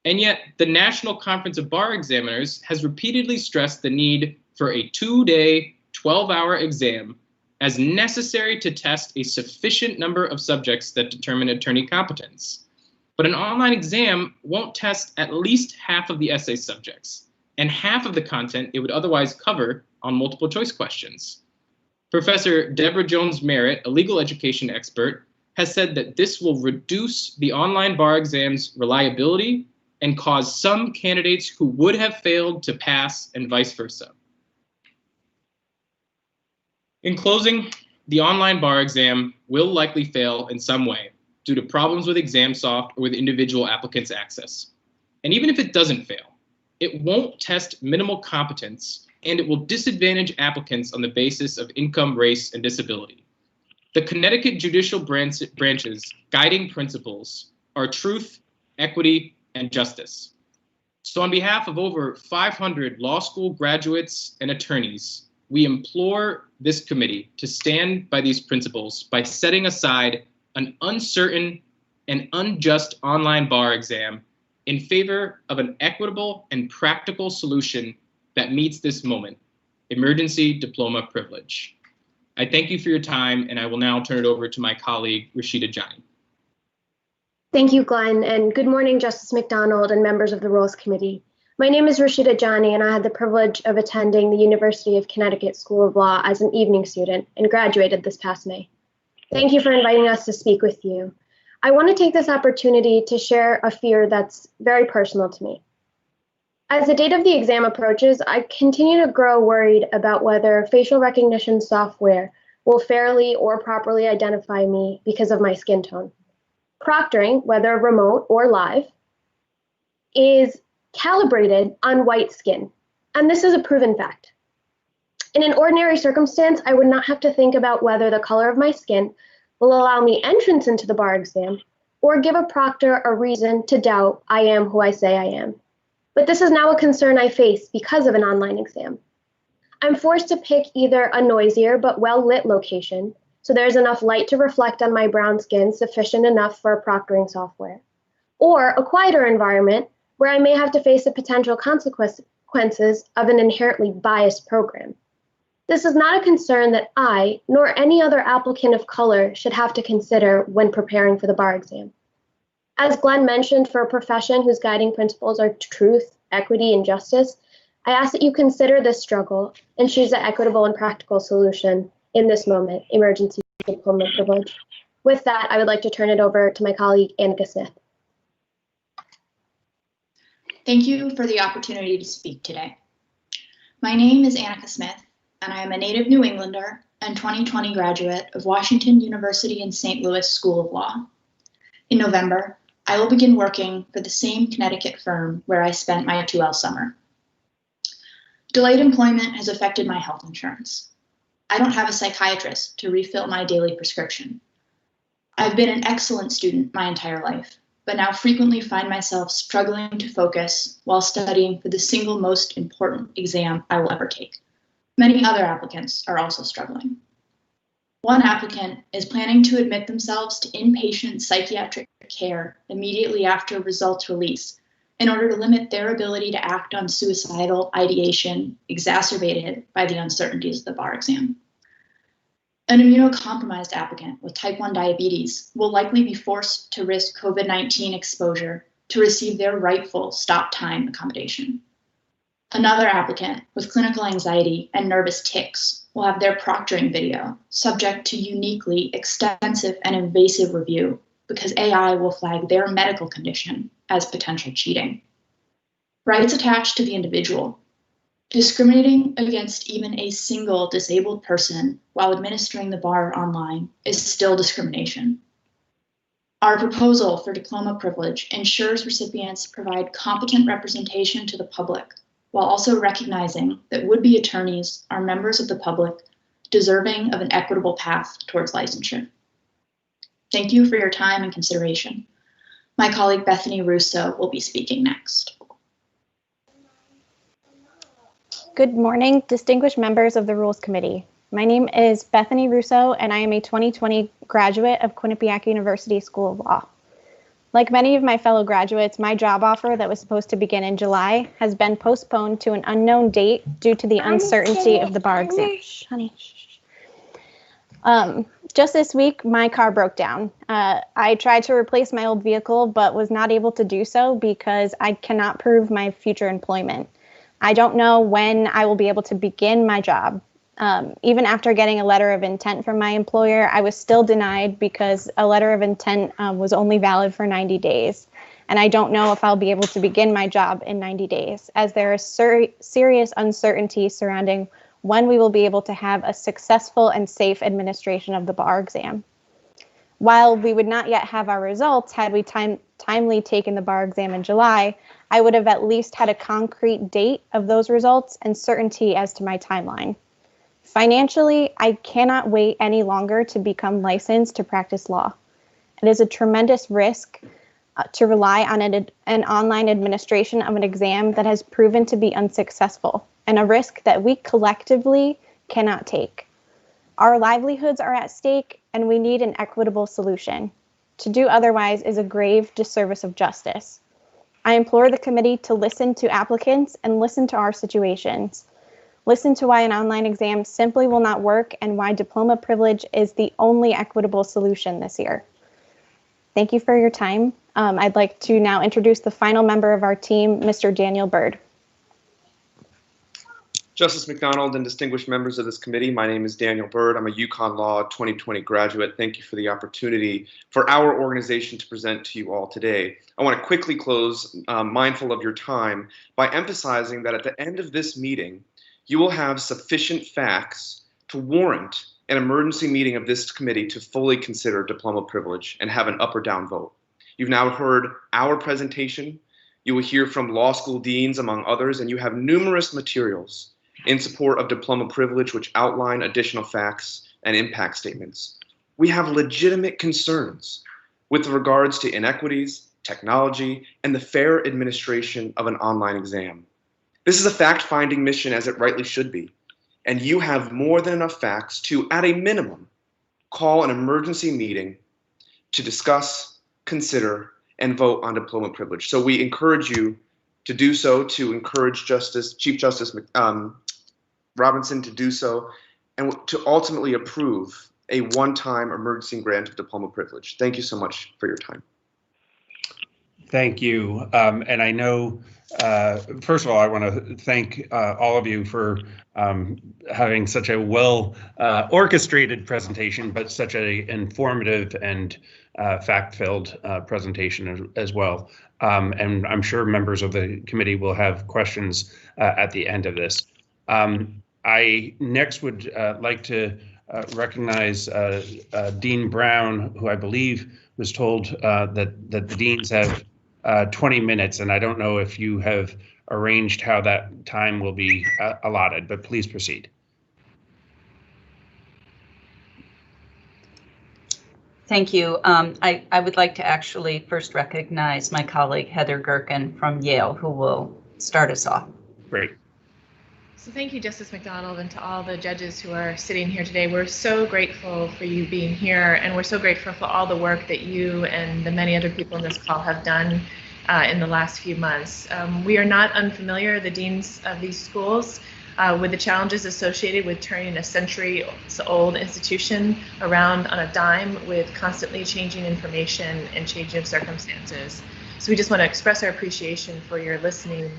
And yet, the National Conference of Bar Examiners has repeatedly stressed the need for a 2-day, 12-hour exam as necessary to test a sufficient number of subjects that determine attorney competence. But an online exam won't test at least half of the essay subjects and half of the content it would otherwise cover on multiple choice questions. Professor Deborah Jones-Merritt, a legal education expert, has said that this will reduce the online bar exam's reliability and cause some candidates who would have failed to pass and vice versa. In closing, the online bar exam will likely fail in some way due to problems with ExamSoft or with individual applicants' access. And even if it doesn't fail, it won't test minimal competence, and it will disadvantage applicants on the basis of income, race, and disability. The Connecticut judicial branch's guiding principles are truth, equity, and justice. So on behalf of over 500 law school graduates and attorneys, we implore this committee to stand by these principles by setting aside an uncertain and unjust online bar exam in favor of an equitable and practical solution that meets this moment, emergency diploma privilege. I thank you for your time, and I will now turn it over to my colleague, Rashida Jani. Thank you, Glenn, and good morning, Justice McDonald and members of the Rules Committee. My name is Rashida Jani, and I had the privilege of attending the University of Connecticut School of Law as an evening student and graduated this past May. Thank you for inviting us to speak with you. I want to take this opportunity to share a fear that's very personal to me. As the date of the exam approaches, I continue to grow worried about whether facial recognition software will fairly or properly identify me because of my skin tone. Proctoring, whether remote or live, is calibrated on white skin. And this is a proven fact. In an ordinary circumstance, I would not have to think about whether the color of my skin will allow me entrance into the bar exam or give a proctor a reason to doubt I am who I say I am. But this is now a concern I face because of an online exam. I'm forced to pick either a noisier but well-lit location, so there's enough light to reflect on my brown skin sufficient enough for a proctoring software, or a quieter environment where I may have to face the potential consequences of an inherently biased program. This is not a concern that I, nor any other applicant of color, should have to consider when preparing for the bar exam. As Glenn mentioned, for a profession whose guiding principles are truth, equity, and justice, I ask that you consider this struggle and choose an equitable and practical solution in this moment, emergency diploma privilege. With that, I would like to turn it over to my colleague, Annika Smith. Thank you for the opportunity to speak today. My name is Annika Smith, and I am a native New Englander and 2020 graduate of Washington University in St. Louis School of Law. In November, I will begin working for the same Connecticut firm where I spent my 2L summer. Delayed employment has affected my health insurance. I don't have a psychiatrist to refill my daily prescription. I've been an excellent student my entire life, but now frequently find myself struggling to focus while studying for the single most important exam I will ever take. Many other applicants are also struggling. One applicant is planning to admit themselves to inpatient psychiatric care immediately after results release in order to limit their ability to act on suicidal ideation exacerbated by the uncertainties of the bar exam. An immunocompromised applicant with type 1 diabetes will likely be forced to risk COVID-19 exposure to receive their rightful stop time accommodation. Another applicant with clinical anxiety and nervous tics will have their proctoring video subject to uniquely extensive and invasive review because AI will flag their medical condition as potential cheating. Rights attached to the individual. Discriminating against even a single disabled person while administering the bar online is still discrimination. Our proposal for diploma privilege ensures recipients provide competent representation to the public while also recognizing that would-be attorneys are members of the public deserving of an equitable path towards licensure. Thank you for your time and consideration. My colleague Bethany Russo will be speaking next. Good morning, distinguished members of the Rules Committee. My name is Bethany Russo, and I am a 2020 graduate of Quinnipiac University School of Law. Like many of my fellow graduates, my job offer that was supposed to begin in July has been postponed to an unknown date due to the uncertainty of the bar exam. Shh, honey. Just this week, my car broke down. I tried to replace my old vehicle, but was not able to do so because I cannot prove my future employment. I don't know when I will be able to begin my job. Even after getting a letter of intent from my employer, I was still denied because a letter of intent was only valid for 90 days. And I don't know if I'll be able to begin my job in 90 days, as there is serious uncertainty surrounding when we will be able to have a successful and safe administration of the bar exam. While we would not yet have our results had we timely taken the bar exam in July, I would have at least had a concrete date of those results and certainty as to my timeline. Financially, I cannot wait any longer to become licensed to practice law. It is a tremendous risk to rely on an online administration of an exam that has proven to be unsuccessful, and a risk that we collectively cannot take. Our livelihoods are at stake, and we need an equitable solution. To do otherwise is a grave disservice of justice. I implore the committee to listen to applicants and listen to our situations. Listen to why an online exam simply will not work and why diploma privilege is the only equitable solution this year. Thank you for your time. I'd like to now introduce the final member of our team, Mr. Daniel Byrd. Justice McDonald and distinguished members of this committee, my name is Daniel Byrd. I'm a UConn Law 2020 graduate. Thank you for the opportunity for our organization to present to you all today. I want to quickly close, mindful of your time, by emphasizing that at the end of this meeting, you will have sufficient facts to warrant an emergency meeting of this committee to fully consider diploma privilege and have an up or down vote. You've now heard our presentation. You will hear from law school deans, among others, and you have numerous materials in support of diploma privilege, which outline additional facts and impact statements. We have legitimate concerns with regards to inequities, technology, and the fair administration of an online exam. This is a fact-finding mission, as it rightly should be, and you have more than enough facts to, at a minimum, call an emergency meeting to discuss, consider, and vote on diploma privilege. So we encourage you to do so, to encourage Chief Justice Robinson to do so, and to ultimately approve a one-time emergency grant of diploma privilege. Thank you so much for your time. Thank you. And I know, first of all, I want to thank all of you for having such a well orchestrated presentation, but such an informative and fact-filled presentation as well. And I'm sure members of the committee will have questions at the end of this. I next would like to recognize Dean Brown, who I believe was told that the deans have 20 minutes, and I don't know if you have arranged how that time will be allotted, but please proceed. Thank you. I would like to actually first recognize my colleague Heather Gerken from Yale, who will start us off. Great. So thank you, Justice McDonald, and to all the judges who are sitting here today. We're so grateful for you being here, and we're so grateful for all the work that you and the many other people in this call have done in the last few months. We are not unfamiliar, the deans of these schools, with the challenges associated with turning a century-old institution around on a dime with constantly changing information and changing circumstances. So we just want to express our appreciation for your listening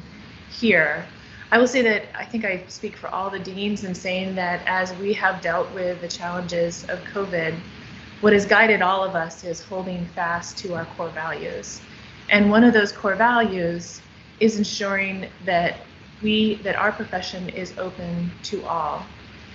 here. I will say that I think I speak for all the deans in saying that as we have dealt with the challenges of COVID, what has guided all of us is holding fast to our core values. And one of those core values is ensuring that our profession is open to all.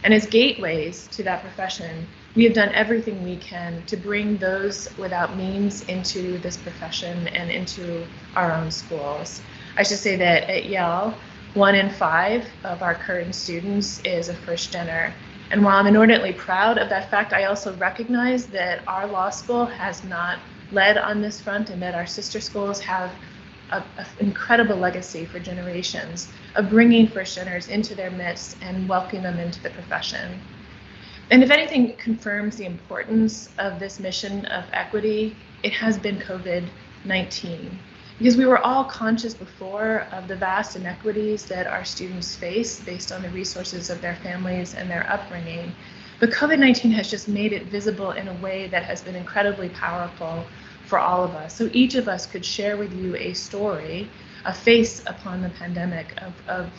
And as gateways to that profession, we have done everything we can to bring those without means into this profession and into our own schools. I should say that at Yale, 1 in 5 of our current students is a first-gener. And while I'm inordinately proud of that fact, I also recognize that our law school has not led on this front and that our sister schools have an incredible legacy for generations of bringing first-geners into their midst and welcoming them into the profession. And if anything confirms the importance of this mission of equity, it has been COVID-19. Because we were all conscious before of the vast inequities that our students face based on the resources of their families and their upbringing. But COVID-19 has just made it visible in a way that has been incredibly powerful for all of us. So each of us could share with you a story, a face upon the pandemic of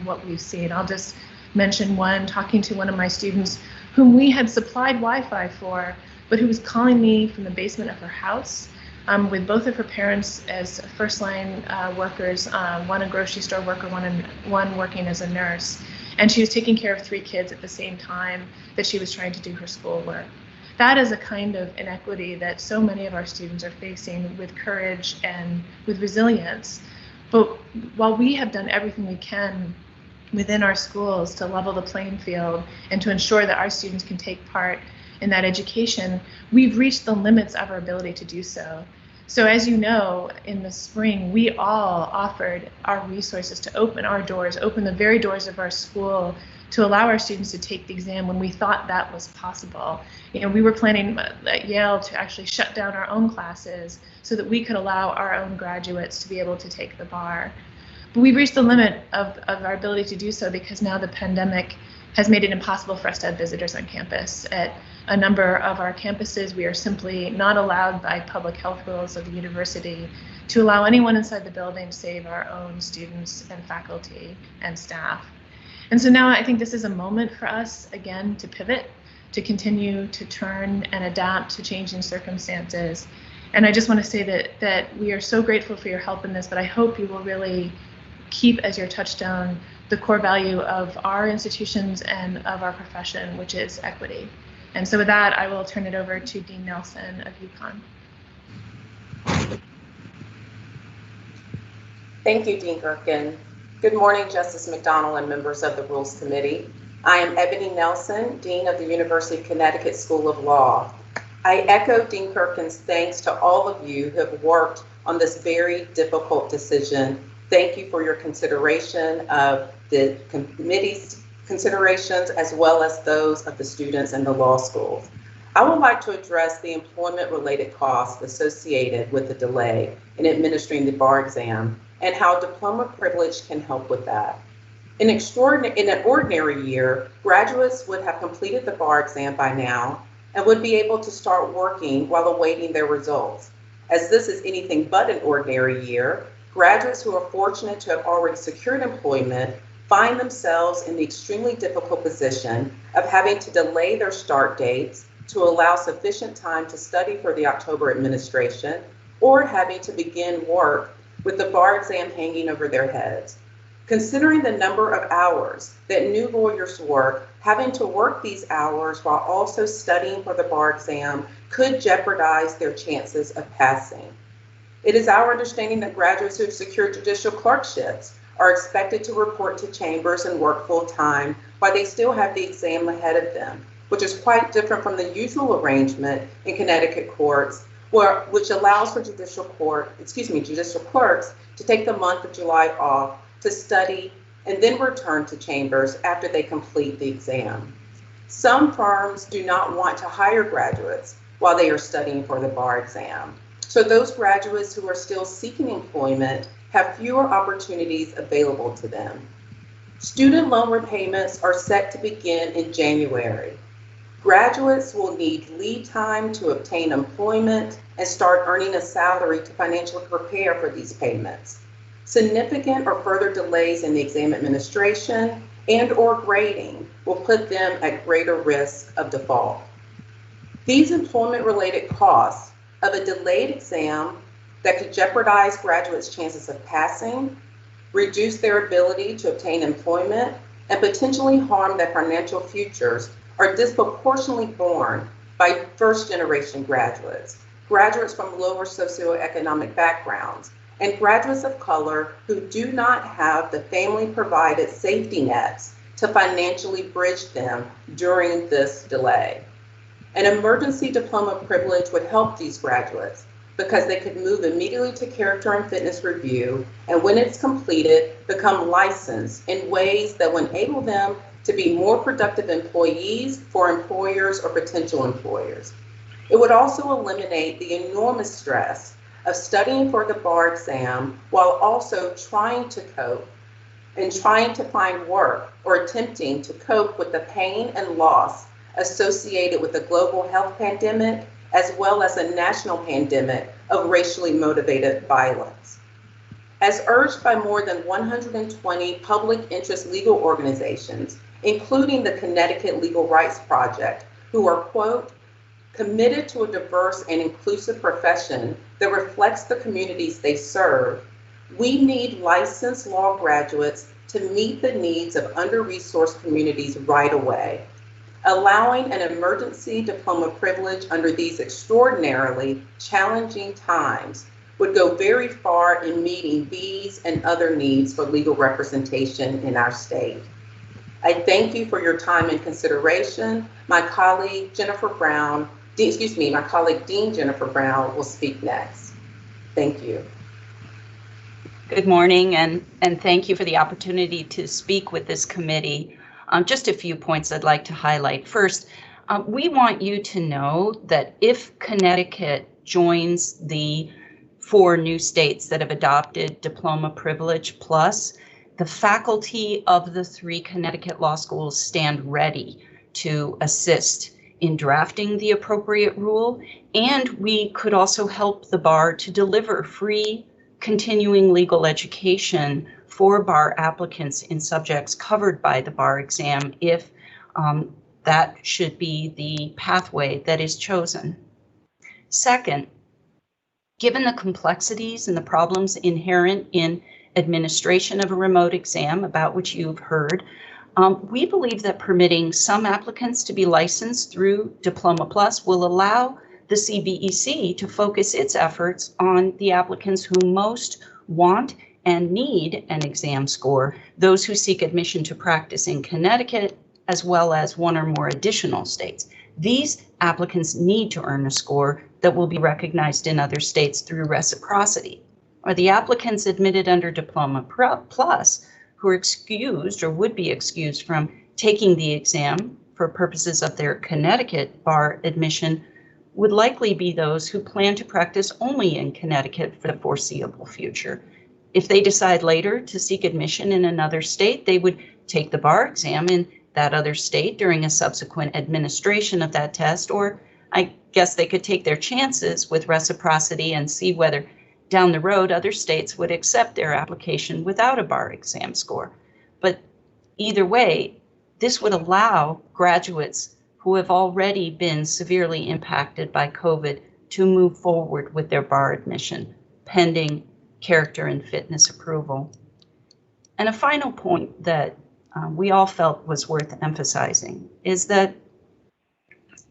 what we've seen. I'll just mention one, talking to one of my students whom we had supplied Wi-Fi for, but who was calling me from the basement of her house. With both of her parents as first-line workers, one a grocery store worker, one working as a nurse. And she was taking care of 3 kids at the same time that she was trying to do her schoolwork. That is a kind of inequity that so many of our students are facing with courage and with resilience. But while we have done everything we can within our schools to level the playing field and to ensure that our students can take part in that education, we've reached the limits of our ability to do so. So as you know, in the spring, we all offered our resources to open our doors, open the very doors of our school to allow our students to take the exam when we thought that was possible. You know, we were planning at Yale to actually shut down our own classes so that we could allow our own graduates to be able to take the bar. But we've reached the limit of our ability to do so because now the pandemic has made it impossible for us to have visitors on campus. At a number of our campuses, we are simply not allowed by public health rules of the university to allow anyone inside the building save our own students and faculty and staff. And so now I think this is a moment for us, again, to pivot, to continue to turn and adapt to changing circumstances. And I just want to say that we are so grateful for your help in this, but I hope you will really keep as your touchstone the core value of our institutions and of our profession, which is equity. And so with that, I will turn it over to Dean Nelson of UConn. Thank you, Dean Gerken. Good morning, Justice McDonald and members of the Rules Committee. I am Ebony Nelson, Dean of the University of Connecticut School of Law. I echo Dean Gerken's thanks to all of you who have worked on this very difficult decision. Thank you for your consideration of the committee's considerations as well as those of the students and the law schools. I would like to address the employment-related costs associated with the delay in administering the bar exam and how diploma privilege can help with that. In an ordinary year, graduates would have completed the bar exam by now and would be able to start working while awaiting their results. As this is anything but an ordinary year, graduates who are fortunate to have already secured employment find themselves in the extremely difficult position of having to delay their start dates to allow sufficient time to study for the October administration, or having to begin work with the bar exam hanging over their heads. Considering the number of hours that new lawyers work, having to work these hours while also studying for the bar exam could jeopardize their chances of passing. It is our understanding that graduates who have secured judicial clerkships are expected to report to chambers and work full time while they still have the exam ahead of them, which is quite different from the usual arrangement in Connecticut courts, which allows for judicial clerks to take the month of July off to study and then return to chambers after they complete the exam. Some firms do not want to hire graduates while they are studying for the bar exam. So those graduates who are still seeking employment have fewer opportunities available to them. Student loan repayments are set to begin in January. Graduates will need lead time to obtain employment and start earning a salary to financially prepare for these payments. Significant or further delays in the exam administration and/or grading will put them at greater risk of default. These employment-related costs of a delayed exam that could jeopardize graduates' chances of passing, reduce their ability to obtain employment, and potentially harm their financial futures are disproportionately borne by first-generation graduates, graduates from lower socioeconomic backgrounds, and graduates of color who do not have the family-provided safety nets to financially bridge them during this delay. An emergency diploma privilege would help these graduates because they could move immediately to character and fitness review, and when it's completed, become licensed in ways that would enable them to be more productive employees for employers or potential employers. It would also eliminate the enormous stress of studying for the bar exam while also trying to cope and trying to find work or attempting to cope with the pain and loss associated with the global health pandemic, as well as a national pandemic of racially motivated violence. As urged by more than 120 public interest legal organizations, including the Connecticut Legal Rights Project, who are, quote, committed to a diverse and inclusive profession that reflects the communities they serve, we need licensed law graduates to meet the needs of under-resourced communities right away. Allowing an emergency diploma privilege under these extraordinarily challenging times would go very far in meeting these and other needs for legal representation in our state. I thank you for your time and consideration. My colleague Dean Jennifer Brown will speak next. Thank you. Good morning, and thank you for the opportunity to speak with this committee. Just a few points I'd like to highlight. First, we want you to know that if Connecticut joins the 4 new states that have adopted Diploma Privilege Plus, the faculty of the 3 Connecticut law schools stand ready to assist in drafting the appropriate rule, and we could also help the bar to deliver free continuing legal education for bar applicants in subjects covered by the bar exam if that should be the pathway that is chosen. Second, given the complexities and the problems inherent in administration of a remote exam, about which you've heard, we believe that permitting some applicants to be licensed through Diploma Plus will allow the CBEC to focus its efforts on the applicants who most want and need an exam score, those who seek admission to practice in Connecticut, as well as one or more additional states. These applicants need to earn a score that will be recognized in other states through reciprocity. Or the applicants admitted under Diploma Plus who are excused or would be excused from taking the exam for purposes of their Connecticut bar admission would likely be those who plan to practice only in Connecticut for the foreseeable future. If they decide later to seek admission in another state, they would take the bar exam in that other state during a subsequent administration of that test, or I guess they could take their chances with reciprocity and see whether down the road other states would accept their application without a bar exam score. But either way, this would allow graduates who have already been severely impacted by COVID to move forward with their bar admission, pending character and fitness approval. And a final point that we all felt was worth emphasizing is that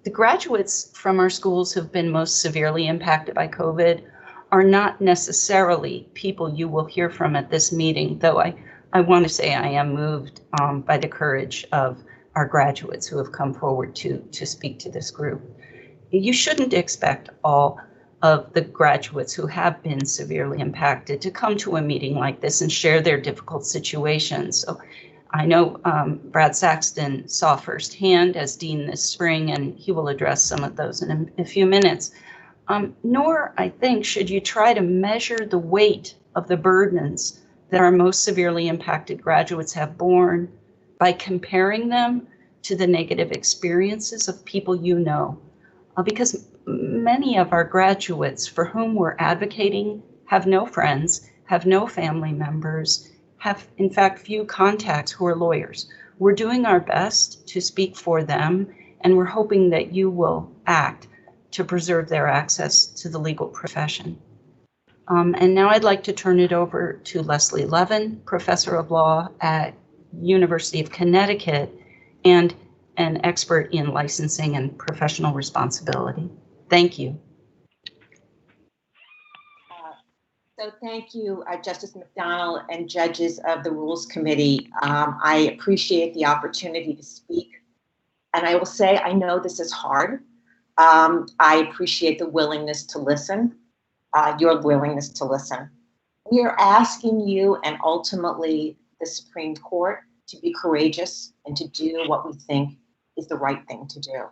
the graduates from our schools who've been most severely impacted by COVID are not necessarily people you will hear from at this meeting, though I want to say I am moved by the courage of our graduates who have come forward to speak to this group. You shouldn't expect all of the graduates who have been severely impacted to come to a meeting like this and share their difficult situations. So I know Brad Saxton saw firsthand as dean this spring, and he will address some of those in a few minutes. Nor, I think, should you try to measure the weight of the burdens that our most severely impacted graduates have borne by comparing them to the negative experiences of people you know. Because many of our graduates for whom we're advocating have no friends, have no family members, have in fact few contacts who are lawyers. We're doing our best to speak for them, and we're hoping that you will act to preserve their access to the legal profession. And now I'd like to turn it over to Leslie Levin, Professor of Law at University of Connecticut and an expert in licensing and professional responsibility. Thank you. So thank you, Justice McDonald and judges of the Rules Committee. I appreciate the opportunity to speak. And I will say, I know this is hard. I appreciate the willingness to listen, your willingness to listen. We are asking you and ultimately the Supreme Court to be courageous and to do what we think is the right thing to do.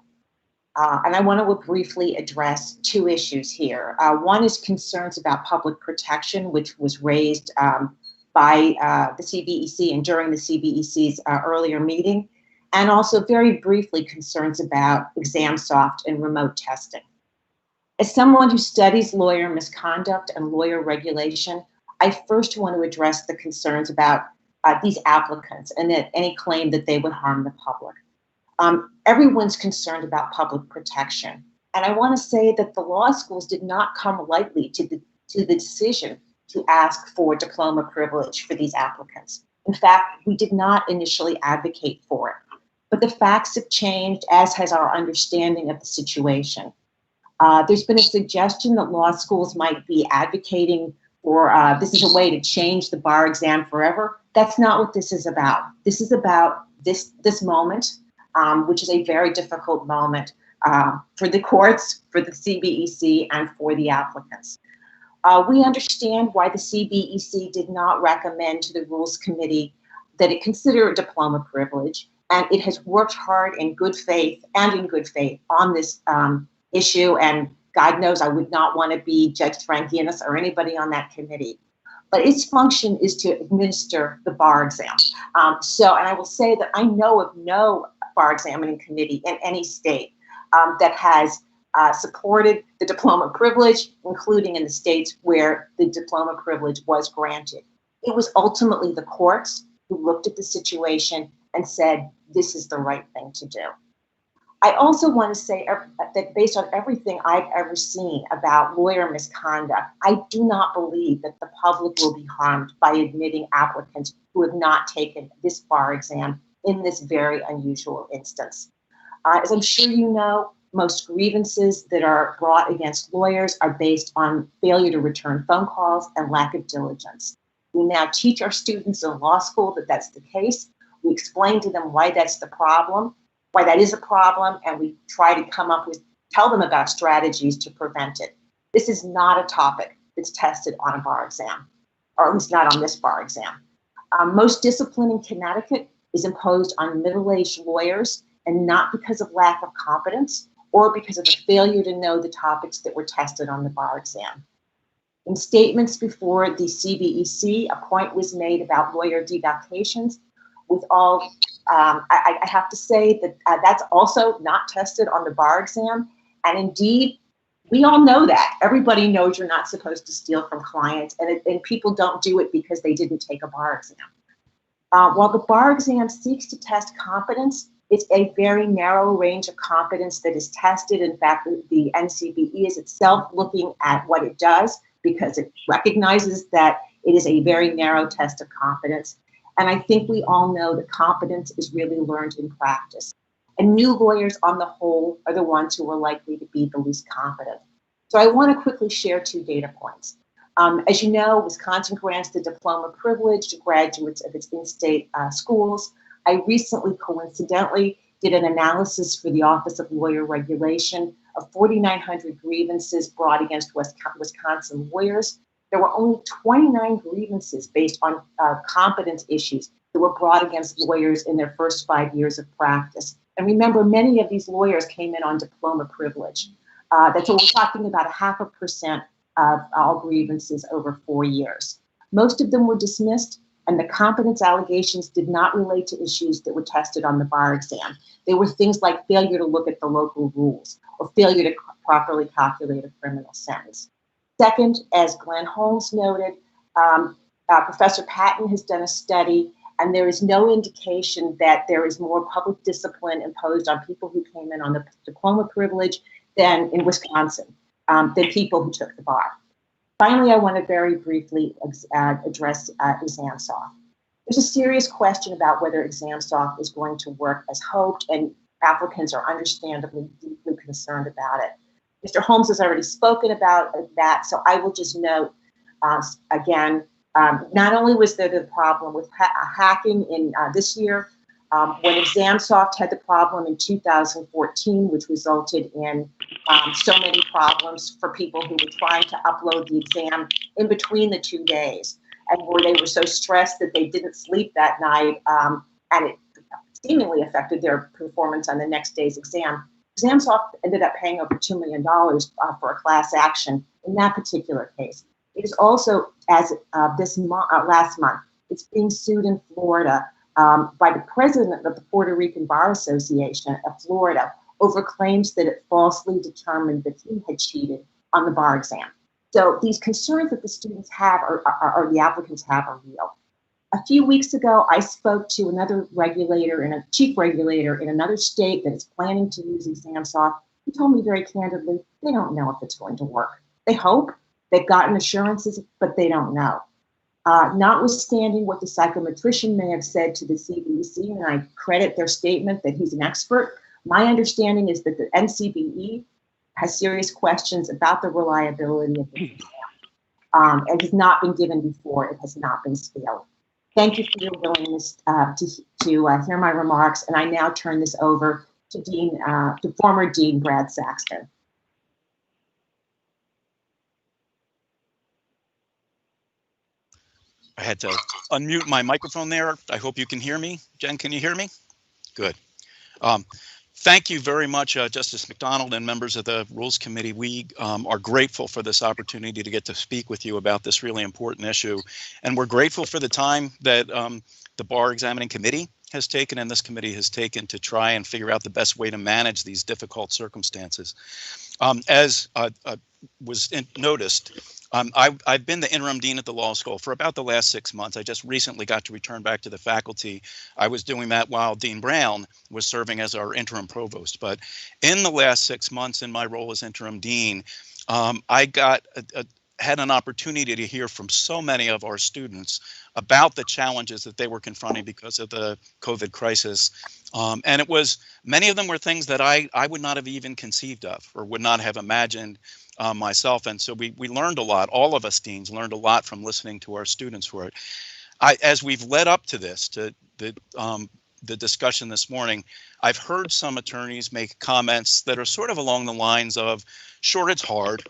And I want to briefly address two issues here. One is concerns about public protection, which was raised by the CBEC and during the CBEC's earlier meeting, and also very briefly concerns about ExamSoft and remote testing. As someone who studies lawyer misconduct and lawyer regulation, I first want to address the concerns about these applicants and that any claim that they would harm the public. Everyone's concerned about public protection. And I want to say that the law schools did not come lightly to the decision to ask for diploma privilege for these applicants. In fact, we did not initially advocate for it. But the facts have changed, as has our understanding of the situation. There's been a suggestion that law schools might be advocating for this is a way to change the bar exam forever. That's not what this is about. This is about this moment, which is a very difficult moment for the courts, for the CBEC, and for the applicants. We understand why the CBEC did not recommend to the Rules Committee that it consider a diploma privilege, and it has worked hard in good faith on this issue, and God knows I would not want to be Judge Frank Guinness or anybody on that committee. But its function is to administer the bar exam. And I will say that I know of no bar examining committee in any state that has supported the diploma privilege, including in the states where the diploma privilege was granted. It was ultimately the courts who looked at the situation and said, this is the right thing to do. I also want to say that based on everything I've ever seen about lawyer misconduct, I do not believe that the public will be harmed by admitting applicants who have not taken this bar exam in this very unusual instance. As I'm sure you know, most grievances that are brought against lawyers are based on failure to return phone calls and lack of diligence. We now teach our students in law school that that's the case. We explain to them why that's the problem, why that is a problem, and we try to tell them about strategies to prevent it. This is not a topic that's tested on a bar exam, or at least not on this bar exam. Most discipline in Connecticut is imposed on middle-aged lawyers, and not because of lack of competence or because of a failure to know the topics that were tested on the bar exam. In statements before the CBEC, a point was made about lawyer devaluations. With all, I have to say that that's also not tested on the bar exam. And indeed, we all know that. Everybody knows you're not supposed to steal from clients, and people don't do it because they didn't take a bar exam. While the bar exam seeks to test competence, it's a very narrow range of competence that is tested. In fact, the NCBE is itself looking at what it does because it recognizes that it is a very narrow test of competence. And I think we all know that competence is really learned in practice. And new lawyers on the whole are the ones who are likely to be the least competent. So I want to quickly share 2 data points. As you know, Wisconsin grants the Diploma Privilege to graduates of its in-state schools. I recently, coincidentally, did an analysis for the Office of Lawyer Regulation of 4,900 grievances brought against Wisconsin lawyers. There were only 29 grievances based on competence issues that were brought against lawyers in their first 5 years of practice. And remember, many of these lawyers came in on Diploma Privilege. That's what we're talking about, 0.5% of all grievances over 4 years. Most of them were dismissed, and the competence allegations did not relate to issues that were tested on the bar exam. They were things like failure to look at the local rules or failure to properly calculate a criminal sentence. Second, as Glenn Holmes noted, Professor Patton has done a study, and there is no indication that there is more public discipline imposed on people who came in on the Diploma Privilege than in Wisconsin, than people who took the bar. Finally, I want to very briefly address ExamSoft. There's a serious question about whether ExamSoft is going to work as hoped, and applicants are understandably deeply concerned about it. Mr. Holmes has already spoken about that, so I will just note again, not only was there the problem with hacking in this year, when ExamSoft had the problem in 2014, which resulted in so many problems for people who were trying to upload the exam in between the 2 days, and where they were so stressed that they didn't sleep that night, and it seemingly affected their performance on the next day's exam. ExamSoft ended up paying over $2 million for a class action in that particular case. It is also, as last month, it's being sued in Florida by the president of the Puerto Rican Bar Association of Florida over claims that it falsely determined that he had cheated on the bar exam. So these concerns that the students have or the applicants have are real. A few weeks ago, I spoke to another regulator and a chief regulator in another state that is planning to use ExamSoft. He told me very candidly, they don't know if it's going to work. They hope, they've gotten assurances, but they don't know. Notwithstanding what the psychometrician may have said to the CBEC, and I credit their statement that he's an expert, my understanding is that the NCBE has serious questions about the reliability of the exam. It has not been given before, it has not been scaled. Thank you for your willingness to hear my remarks, and I now turn this over to former Dean Brad Saxton. I had to unmute my microphone there. I hope you can hear me. Jen, can you hear me? Good. Thank you very much, Justice McDonald and members of the Rules Committee. We are grateful for this opportunity to get to speak with you about this really important issue. And we're grateful for the time that the Bar Examining Committee has taken and this committee has taken to try and figure out the best way to manage these difficult circumstances. As was noticed, I've been the interim dean at the law school for about the last 6 months. I just recently got to return back to the faculty. I was doing that while Dean Brown was serving as our interim provost. But in the last 6 months in my role as interim dean, I had an opportunity to hear from so many of our students about the challenges that they were confronting because of the COVID crisis And it was, many of them were things that I would not have even conceived of or would not have imagined myself. And so we learned a lot. All of us deans learned a lot from listening to our students for it. As we've led up to this, to the discussion this morning, I've heard some attorneys make comments that are sort of along the lines of, sure, it's hard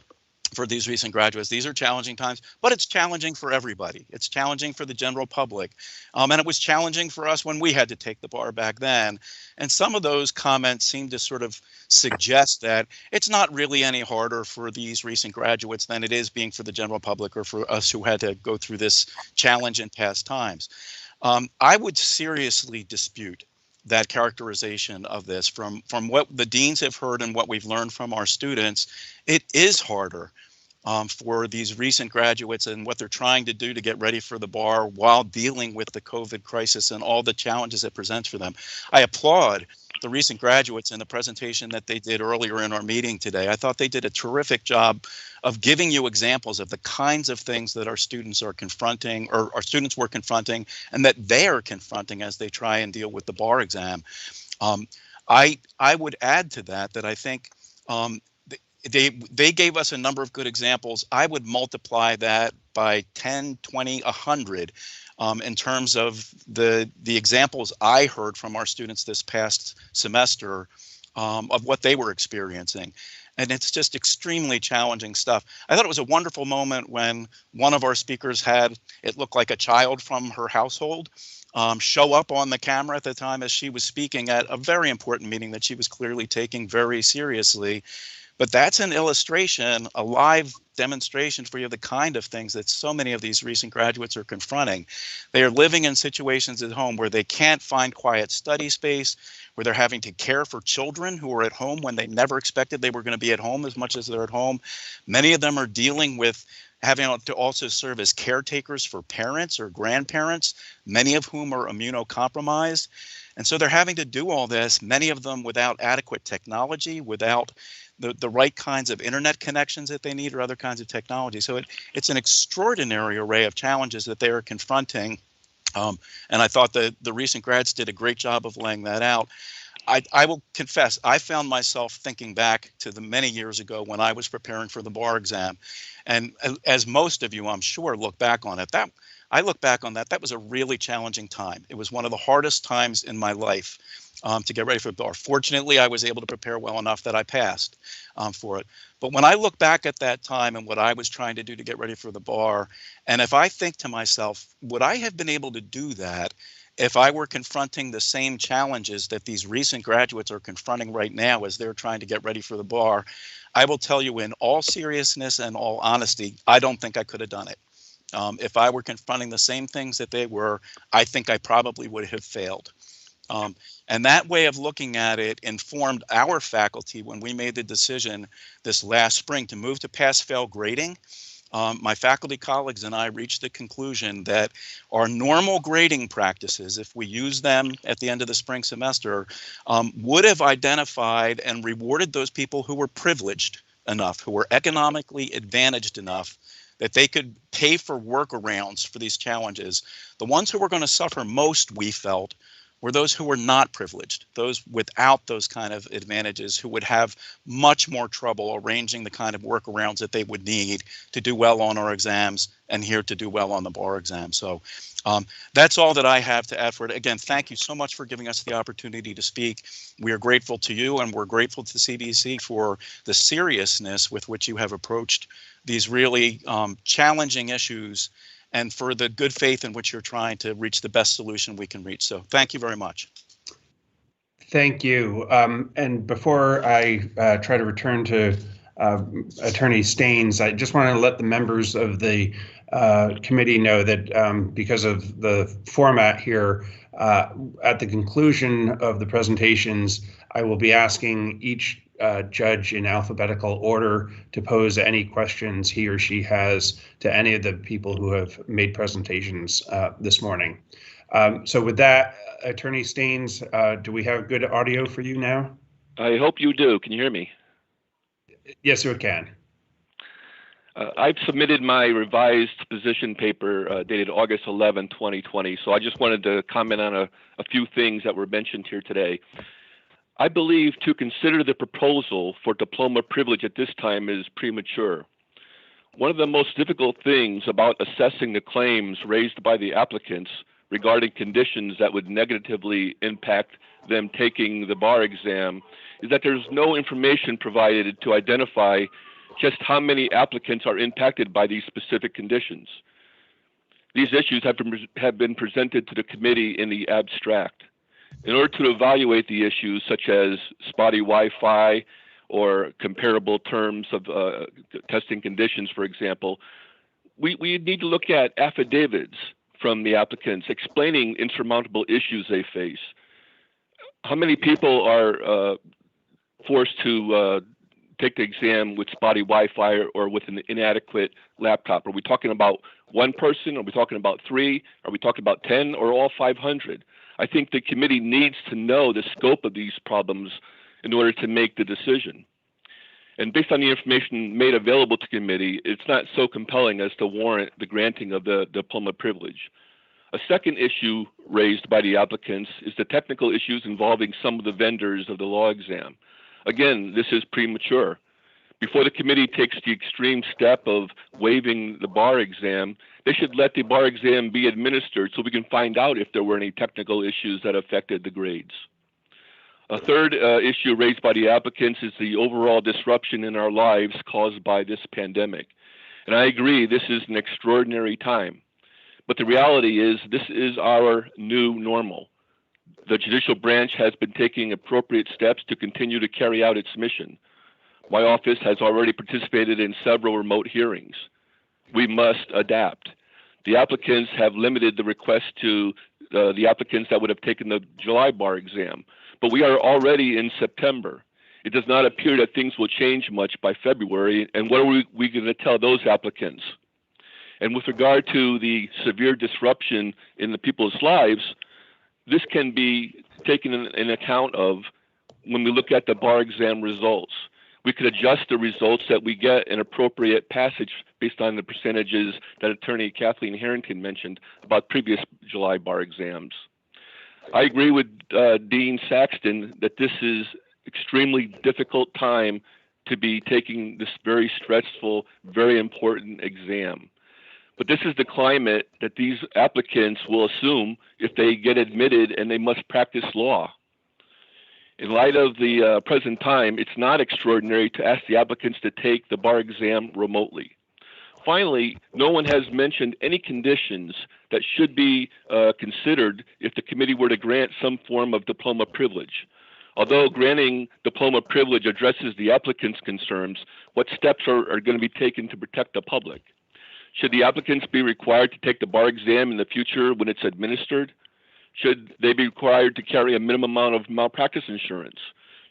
for these recent graduates. These are challenging times, but it's challenging for everybody. It's challenging for the general public. And it was challenging for us when we had to take the bar back then. And some of those comments seem to sort of suggest that it's not really any harder for these recent graduates than it is being for the general public or for us who had to go through this challenge in past times. I would seriously dispute that characterization of this. From what the deans have heard and what we've learned from our students, it is harder for these recent graduates and what they're trying to do to get ready for the bar while dealing with the COVID crisis and all the challenges it presents for them. I applaud the recent graduates in the presentation that they did earlier in our meeting today. I thought they did a terrific job of giving you examples of the kinds of things that our students are confronting, or our students were confronting, and that they are confronting as they try and deal with the bar exam. I would add to that I think they gave us a number of good examples. I would multiply that by 10, 20, 100 in terms of the examples I heard from our students this past semester of what they were experiencing. And it's just extremely challenging stuff. I thought it was a wonderful moment when one of our speakers had, it looked like a child from her household, show up on the camera at the time as she was speaking at a very important meeting that she was clearly taking very seriously. But that's an illustration, a live demonstration for you, the kind of things that so many of these recent graduates are confronting. They are living in situations at home where they can't find quiet study space, where they're having to care for children who are at home when they never expected they were going to be at home as much as they're at home. Many of them are dealing with having to also serve as caretakers for parents or grandparents, many of whom are immunocompromised. And so they're having to do all this, many of them without adequate technology, without the right kinds of internet connections that they need or other kinds of technology. So it's an extraordinary array of challenges that they are confronting. And I thought that the recent grads did a great job of laying that out. I will confess, I found myself thinking back to the many years ago when I was preparing for the bar exam. And as most of you, I'm sure, look back on it, I look back on that was a really challenging time. It was one of the hardest times in my life to get ready for the bar. Fortunately, I was able to prepare well enough that I passed for it. But when I look back at that time and what I was trying to do to get ready for the bar, and if I think to myself, would I have been able to do that if I were confronting the same challenges that these recent graduates are confronting right now as they're trying to get ready for the bar? I will tell you in all seriousness and all honesty, I don't think I could have done it. If I were confronting the same things that they were, I think I probably would have failed. And that way of looking at it informed our faculty when we made the decision this last spring to move to pass-fail grading. My faculty colleagues and I reached the conclusion that our normal grading practices, if we use them at the end of the spring semester, would have identified and rewarded those people who were privileged enough, who were economically advantaged enough that they could pay for workarounds for these challenges. The ones who were going to suffer most, we felt, were those who were not privileged, those without those kind of advantages, who would have much more trouble arranging the kind of workarounds that they would need to do well on our exams and here to do well on the bar exam. So that's all that I have to add for it. Again, thank you so much for giving us the opportunity to speak. We are grateful to you and we're grateful to CBC for the seriousness with which you have approached these really challenging issues and for the good faith in which you're trying to reach the best solution we can reach. So thank you very much. Thank you. And before I try to return to Attorney Staines, I just want to let the members of the committee know that because of the format here, at the conclusion of the presentations, I will be asking each judge in alphabetical order to pose any questions he or she has to any of the people who have made presentations this morning. So with that, Attorney Staines, do we have good audio for you now? I hope you do. Can you hear me? Yes, we can. I've submitted my revised position paper dated August 11, 2020, so I just wanted to comment on a few things that were mentioned here today. I believe to consider the proposal for diploma privilege at this time is premature. One of the most difficult things about assessing the claims raised by the applicants regarding conditions that would negatively impact them taking the bar exam is that there's no information provided to identify just how many applicants are impacted by these specific conditions. These issues have been presented to the committee in the abstract. In order to evaluate the issues such as spotty Wi-Fi or comparable terms of testing conditions, for example, we need to look at affidavits from the applicants explaining insurmountable issues they face. How many people are forced to take the exam with spotty Wi-Fi or with an inadequate laptop? Are we talking about one person? Are we talking about 3? Are we talking about 10 or all 500? I think the committee needs to know the scope of these problems in order to make the decision. And based on the information made available to committee, it's not so compelling as to warrant the granting of the diploma privilege. A second issue raised by the applicants is the technical issues involving some of the vendors of the law exam. Again, this is premature. Before the committee takes the extreme step of waiving the bar exam, they should let the bar exam be administered so we can find out if there were any technical issues that affected the grades. A third issue raised by the applicants is the overall disruption in our lives caused by this pandemic. And I agree, this is an extraordinary time. But the reality is this is our new normal. The judicial branch has been taking appropriate steps to continue to carry out its mission. My office has already participated in several remote hearings. We must adapt. The applicants have limited the request to the applicants that would have taken the July bar exam, but we are already in September. It does not appear that things will change much by February, and what are we going to tell those applicants? And with regard to the severe disruption in the people's lives, this can be taken in account of when we look at the bar exam results. We could adjust the results that we get in appropriate passage based on the percentages that Attorney Kathleen Harrington mentioned about previous July bar exams. I agree with Dean Saxton that this is extremely difficult time to be taking this very stressful, very important exam. But this is the climate that these applicants will assume if they get admitted and they must practice law. In light of the present time, it's not extraordinary to ask the applicants to take the bar exam remotely. Finally, no one has mentioned any conditions that should be considered if the committee were to grant some form of diploma privilege. Although granting diploma privilege addresses the applicant's concerns, what steps are going to be taken to protect the public? Should the applicants be required to take the bar exam in the future when it's administered? Should they be required to carry a minimum amount of malpractice insurance?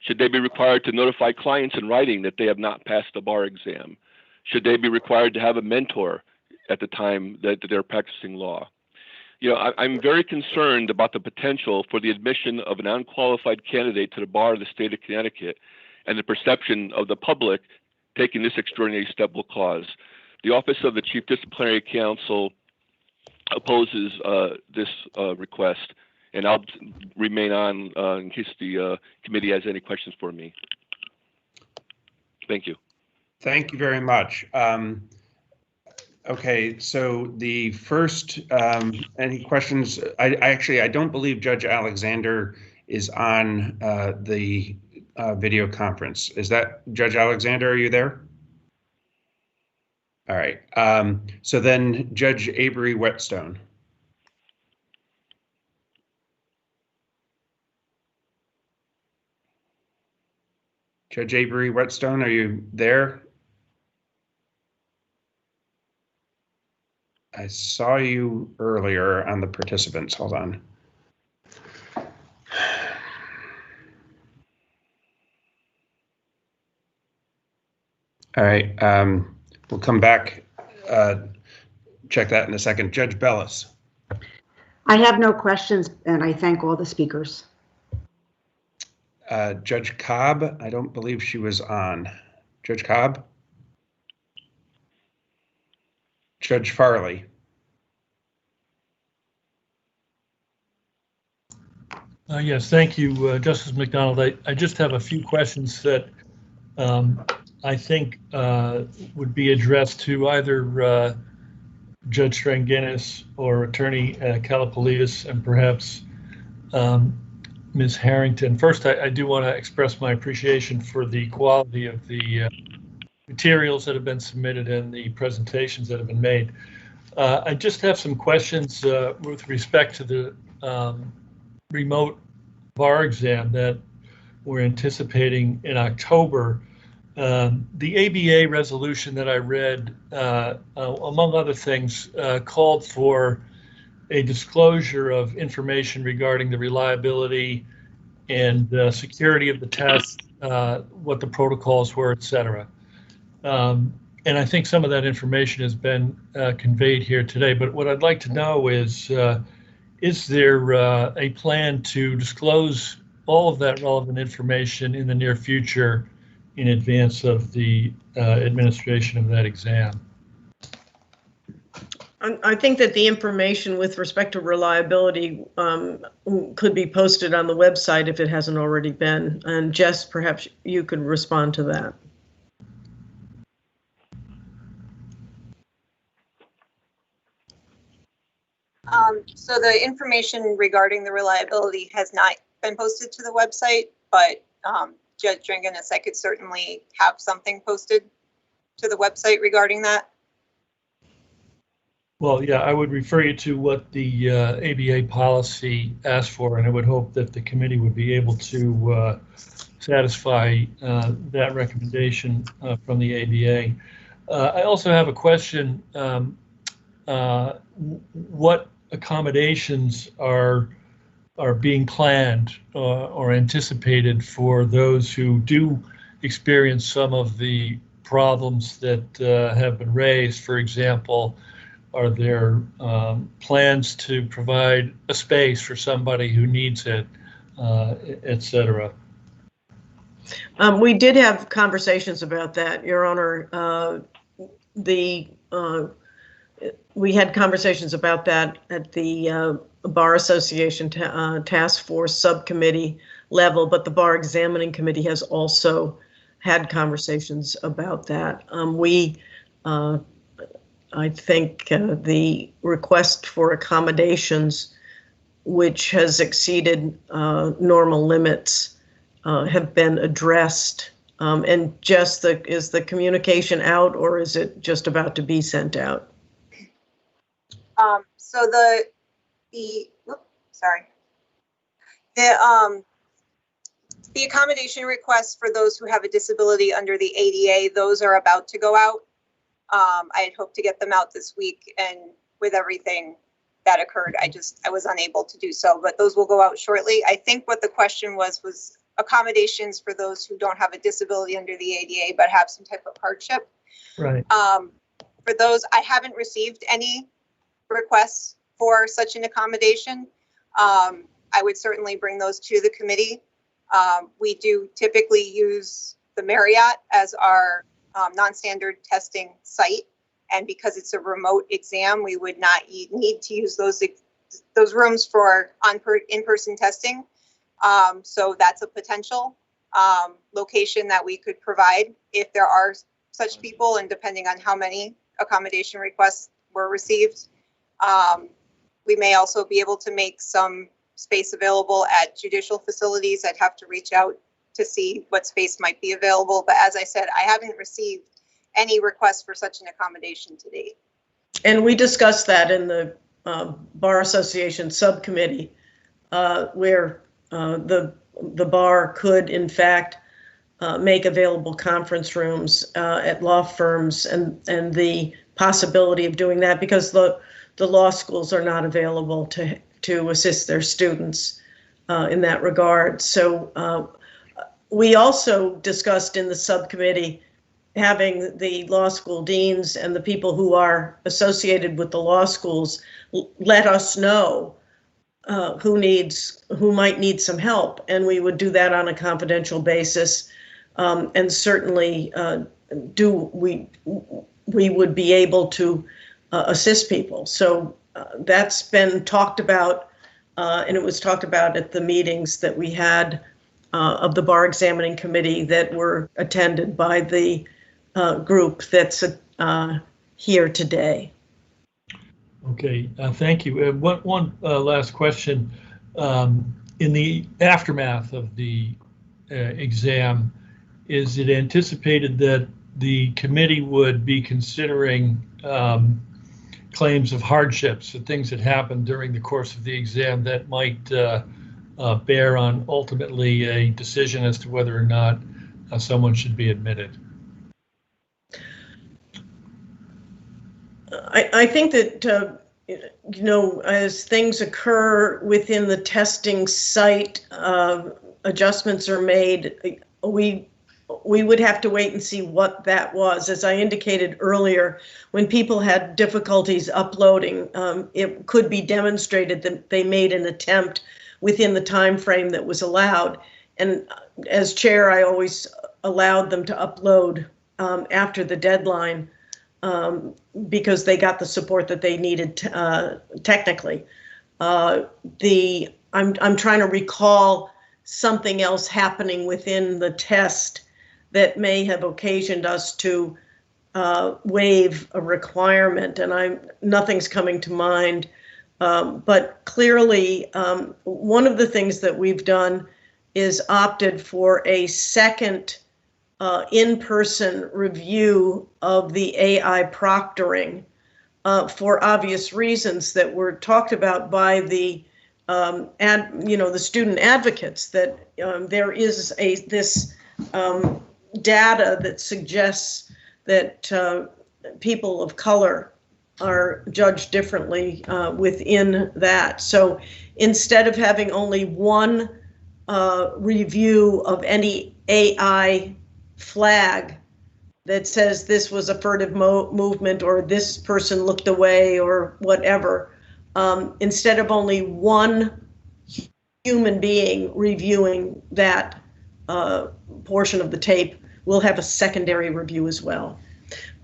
Should they be required to notify clients in writing that they have not passed the bar exam? Should they be required to have a mentor at the time that they're practicing law? You know, I'm very concerned about the potential for the admission of an unqualified candidate to the bar of the state of Connecticut and the perception of the public taking this extraordinary step will cause. The Office of the Chief Disciplinary Counsel opposes this request, and I'll remain on in case the committee has any questions for me. Thank you. Thank you very much. Okay, so the first, any questions? I don't believe Judge Alexander is on the video conference. Is that Judge Alexander? Are you there? All right. So then Judge Avery Whetstone. Judge Avery Whetstone, are you there? I saw you earlier on the participants. Hold on. All right. We'll come back, check that in a second. Judge Bellis. I have no questions, and I thank all the speakers. Judge Cobb, I don't believe she was on. Judge Cobb? Judge Farley. Yes, thank you, Justice McDonald. I just have a few questions that I think would be addressed to either Judge Stranginis or Attorney Kalapolidis and perhaps Ms. Harrington. First, I do want to express my appreciation for the quality of the materials that have been submitted and the presentations that have been made. I just have some questions with respect to the remote bar exam that we're anticipating in October. The ABA resolution that I read, among other things, called for a disclosure of information regarding the reliability and security of the test, what the protocols were, et cetera. And I think some of that information has been conveyed here today. But what I'd like to know is there a plan to disclose all of that relevant information in the near future in advance of the administration of that exam? I think that the information with respect to reliability could be posted on the website if it hasn't already been. And Jess, perhaps you could respond to that. So the information regarding the reliability has not been posted to the website, but Judge Dringanis, I could certainly have something posted to the website regarding that. Well, yeah, I would refer you to what the ABA policy asked for, and I would hope that the committee would be able to satisfy that recommendation from the ABA. I also have a question. What accommodations are being planned or anticipated for those who do experience some of the problems that have been raised? For example, are there plans to provide a space for somebody who needs it, et cetera? We did have conversations about that, Your Honor. We had conversations about that at the Bar Association Task Force Subcommittee level, but the Bar Examining Committee has also had conversations about that. I think the request for accommodations, which has exceeded normal limits, have been addressed. And just is the communication out, or is it just about to be sent out? So the accommodation requests for those who have a disability under the ADA, those are about to go out. I had hoped to get them out this week, and with everything that occurred, I was unable to do so, but those will go out shortly. I think what the question was accommodations for those who don't have a disability under the ADA but have some type of hardship. Right. For those, I haven't received any requests for such an accommodation. I would certainly bring those to the committee. We do typically use the Marriott as our non-standard testing site, and because it's a remote exam, we would not need to use those rooms for in-person testing. So that's a potential location that we could provide if there are such people, and depending on how many accommodation requests were received. We may also be able to make some space available at judicial facilities. I'd have to reach out to see what space might be available. But as I said, I haven't received any requests for such an accommodation to date. And we discussed that in the Bar Association subcommittee, where the bar could, in fact, make available conference rooms at law firms, and the possibility of doing that because the law schools are not available to assist their students in that regard. So we also discussed in the subcommittee having the law school deans and the people who are associated with the law schools let us know who might need some help, and we would do that on a confidential basis, and certainly we would be able to assist people. So that's been talked about, and it was talked about at the meetings that we had of the bar examining committee that were attended by the group that's here today. Okay, thank you. One last question. In the aftermath of the exam, is it anticipated that the committee would be considering claims of hardships, the things that happened during the course of the exam that might bear on ultimately a decision as to whether or not someone should be admitted? I think that, you know, as things occur within the testing site, adjustments are made. We would have to wait and see what that was. As I indicated earlier, when people had difficulties uploading, it could be demonstrated that they made an attempt within the time frame that was allowed. And as chair, I always allowed them to upload after the deadline because they got the support that they needed technically. I'm trying to recall something else happening within the test that may have occasioned us to waive a requirement, and nothing's coming to mind. But clearly, one of the things that we've done is opted for a second in-person review of the AI proctoring for obvious reasons that were talked about by the the student advocates, that there is this data that suggests that people of color are judged differently within that. So instead of having only one review of any AI flag that says this was a furtive movement or this person looked away or whatever, instead of only one human being reviewing that portion of the tape, we'll have a secondary review as well.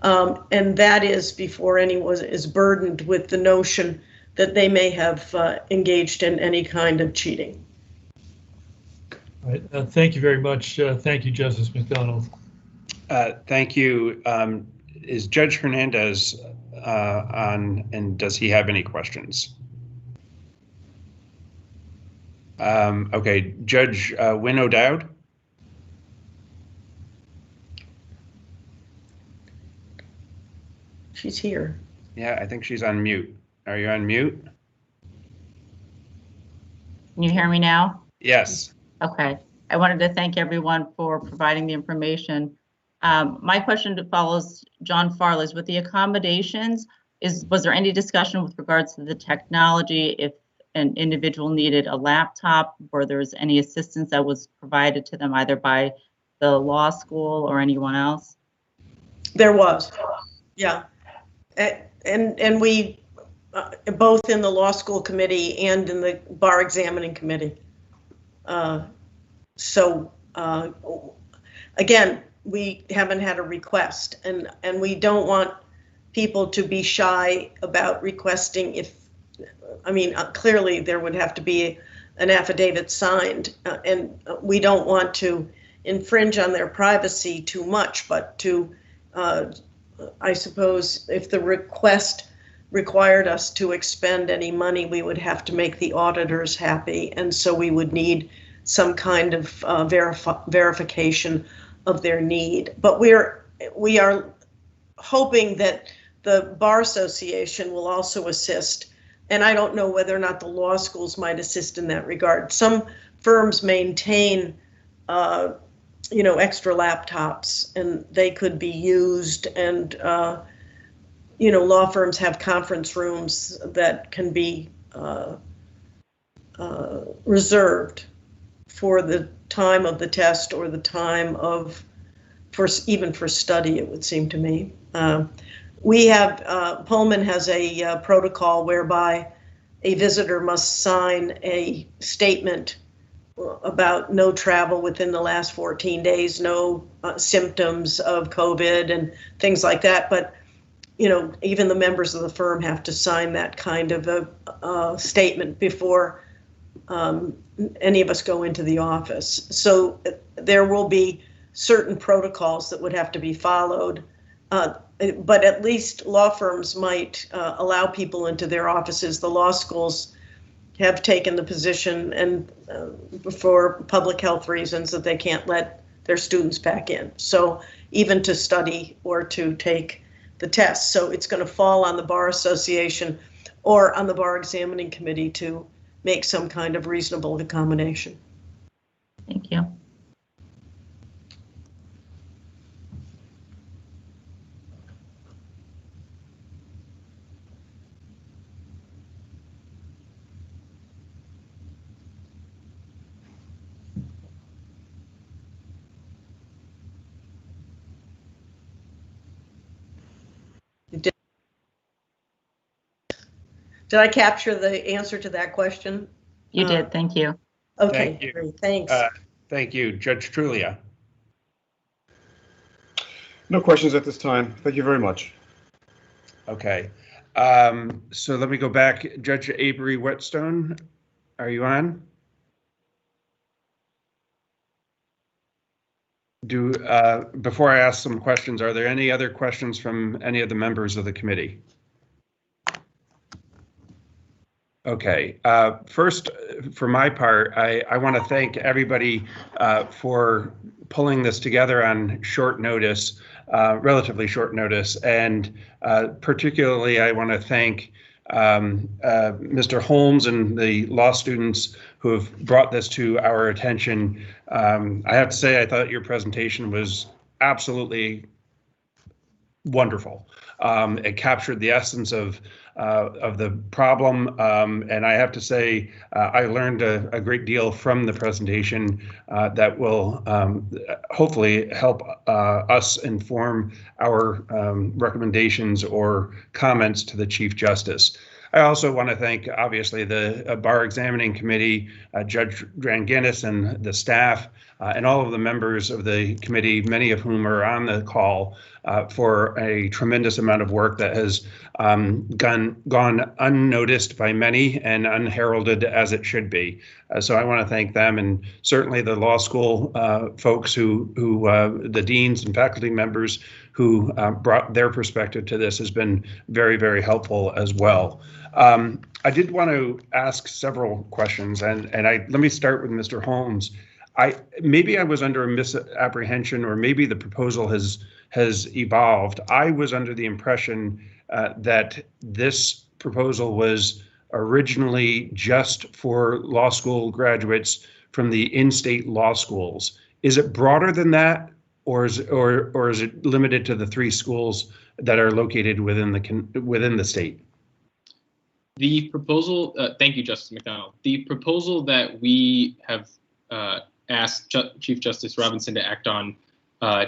And that is before anyone is burdened with the notion that they may have engaged in any kind of cheating. All right. Thank you very much. Thank you, Justice McDonald. Thank you. Is Judge Hernandez on, and does he have any questions? Okay, Judge Wynne O'Dowd. She's here. Yeah, I think she's on mute. Are you on mute? Can you hear me now? Yes. Okay. I wanted to thank everyone for providing the information. My question follows John Farley's. With the accommodations, was there any discussion with regards to the technology, if an individual needed a laptop, or there was any assistance that was provided to them either by the law school or anyone else? There was, yeah. And we, both in the law school committee and in the bar examining committee. Again, we haven't had a request, and we don't want people to be shy about requesting. Clearly there would have to be an affidavit signed, and we don't want to infringe on their privacy too much, but to, I suppose, if the request required us to expend any money, we would have to make the auditors happy, and so we would need some kind of verification of their need. But we are hoping that the Bar Association will also assist, and I don't know whether or not the law schools might assist in that regard. Some firms maintain extra laptops, and they could be used, and law firms have conference rooms that can be reserved for the time of the test or the time of, even for study, it would seem to me. We have, Pullman has a protocol whereby a visitor must sign a statement about no travel within the last 14 days, no symptoms of COVID and things like that. But even the members of the firm have to sign that kind of a statement before any of us go into the office. So there will be certain protocols that would have to be followed, but at least law firms might allow people into their offices. The law schools have taken the position, and for public health reasons, that they can't let their students back in. So even to study or to take the test. So it's going to fall on the Bar Association or on the Bar Examining Committee to make some kind of reasonable accommodation. Thank you. Did I capture the answer to that question? You did. Thank you. Okay, Thank you. great. Thanks. Thank you. Judge Trulia. No questions at this time. Thank you very much. Okay. So let me go back. Judge Avery Whetstone, are you on? Before I ask some questions, are there any other questions from any of the members of the committee? Okay, first, for my part, I want to thank everybody for pulling this together on short notice, relatively short notice, and particularly I want to thank Mr. Holmes and the law students who have brought this to our attention. I have to say, I thought your presentation was absolutely wonderful. It captured the essence of the problem, and I have to say I learned a great deal from the presentation that will hopefully help us inform our recommendations or comments to the Chief Justice. I also want to thank, obviously, the Bar Examining Committee, Judge Dranginis and the staff, and all of the members of the committee, many of whom are on the call, for a tremendous amount of work that has gone unnoticed by many and unheralded as it should be. So I want to thank them, and certainly the law school folks who the deans and faculty members who brought their perspective to this has been very, very helpful as well. I did want to ask several questions, and let me start with Mr. Holmes. Maybe I was under a misapprehension, or maybe the proposal has evolved. I was under the impression that this proposal was originally just for law school graduates from the in-state law schools. Is it broader than that, or is it limited to the 3 schools that are located within the state? The proposal, thank you, Justice McDonald. The proposal that we have asked Chief Justice Robinson to act on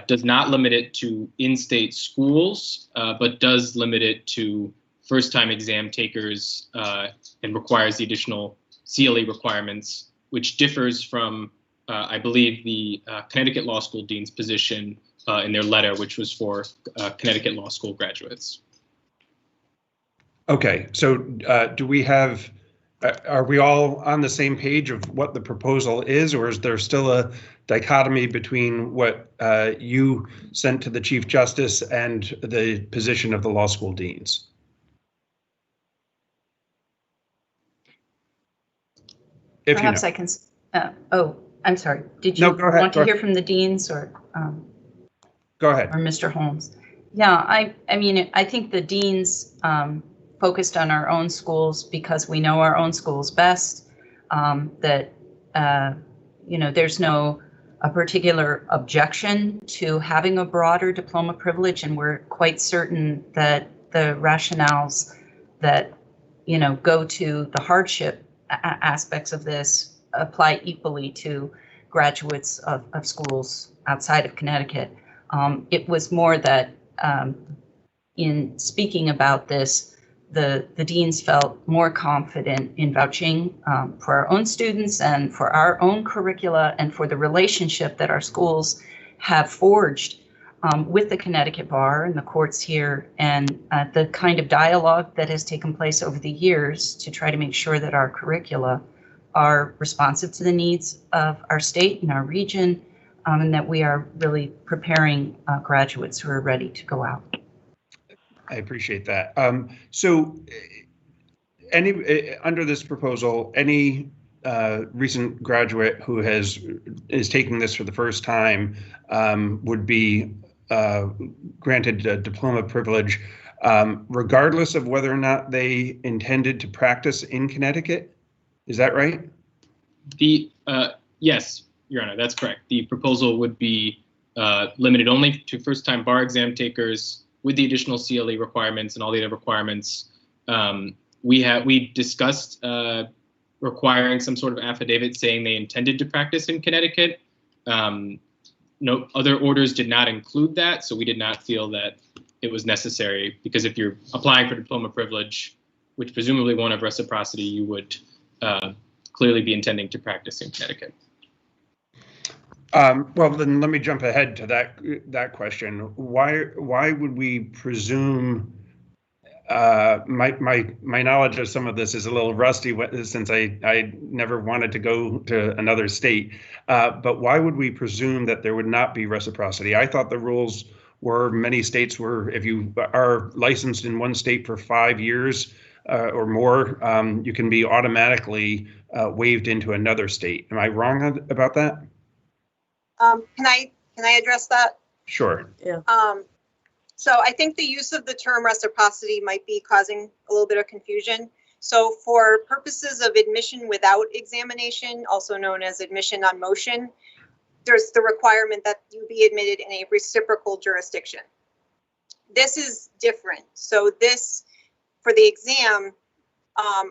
does not limit it to in-state schools, but does limit it to first-time exam takers and requires the additional CLE requirements, which differs from, I believe, the Connecticut Law School Dean's position in their letter, which was for Connecticut Law School graduates. Okay, so do we have, are we all on the same page of what the proposal is, or is there still a dichotomy between what you sent to the Chief Justice and the position of the law school deans? If Perhaps you know. I can, oh, I'm sorry. Did you want to hear from the deans or? Go ahead. Or Mr. Holmes? Yeah, I mean, I think the deans focused on our own schools because we know our own schools best, that, you know, there's no a particular objection to having a broader diploma privilege, and we're quite certain that the rationales that, you know, go to the hardship aspects of this apply equally to graduates of schools outside of Connecticut. It was more that in speaking about this, the deans felt more confident in vouching for our own students and for our own curricula and for the relationship that our schools have forged with the Connecticut Bar and the courts here, and the kind of dialogue that has taken place over the years to try to make sure that our curricula are responsive to the needs of our state and our region, and that we are really preparing graduates who are ready to go out. I appreciate that. So under this proposal, any recent graduate who is taking this for the first time would be granted a diploma privilege, regardless of whether or not they intended to practice in Connecticut. Is that right? Yes, Your Honor, that's correct. The proposal would be limited only to first-time bar exam takers with the additional CLE requirements and all the other requirements. We discussed requiring some sort of affidavit saying they intended to practice in Connecticut. No other orders did not include that, so we did not feel that it was necessary, because if you're applying for diploma privilege, which presumably won't have reciprocity, you would clearly be intending to practice in Connecticut. Well, then let me jump ahead to that question. Why would we presume? My knowledge of some of this is a little rusty since I never wanted to go to another state. But why would we presume that there would not be reciprocity? I thought the rules were many states were, if you are licensed in one state for 5 years or more, you can be automatically waived into another state. Am I wrong about that? Can I address that? Sure. Yeah. So I think the use of the term reciprocity might be causing a little bit of confusion. So for purposes of admission without examination, also known as admission on motion, there's the requirement that you be admitted in a reciprocal jurisdiction. This is different. So this, for the exam,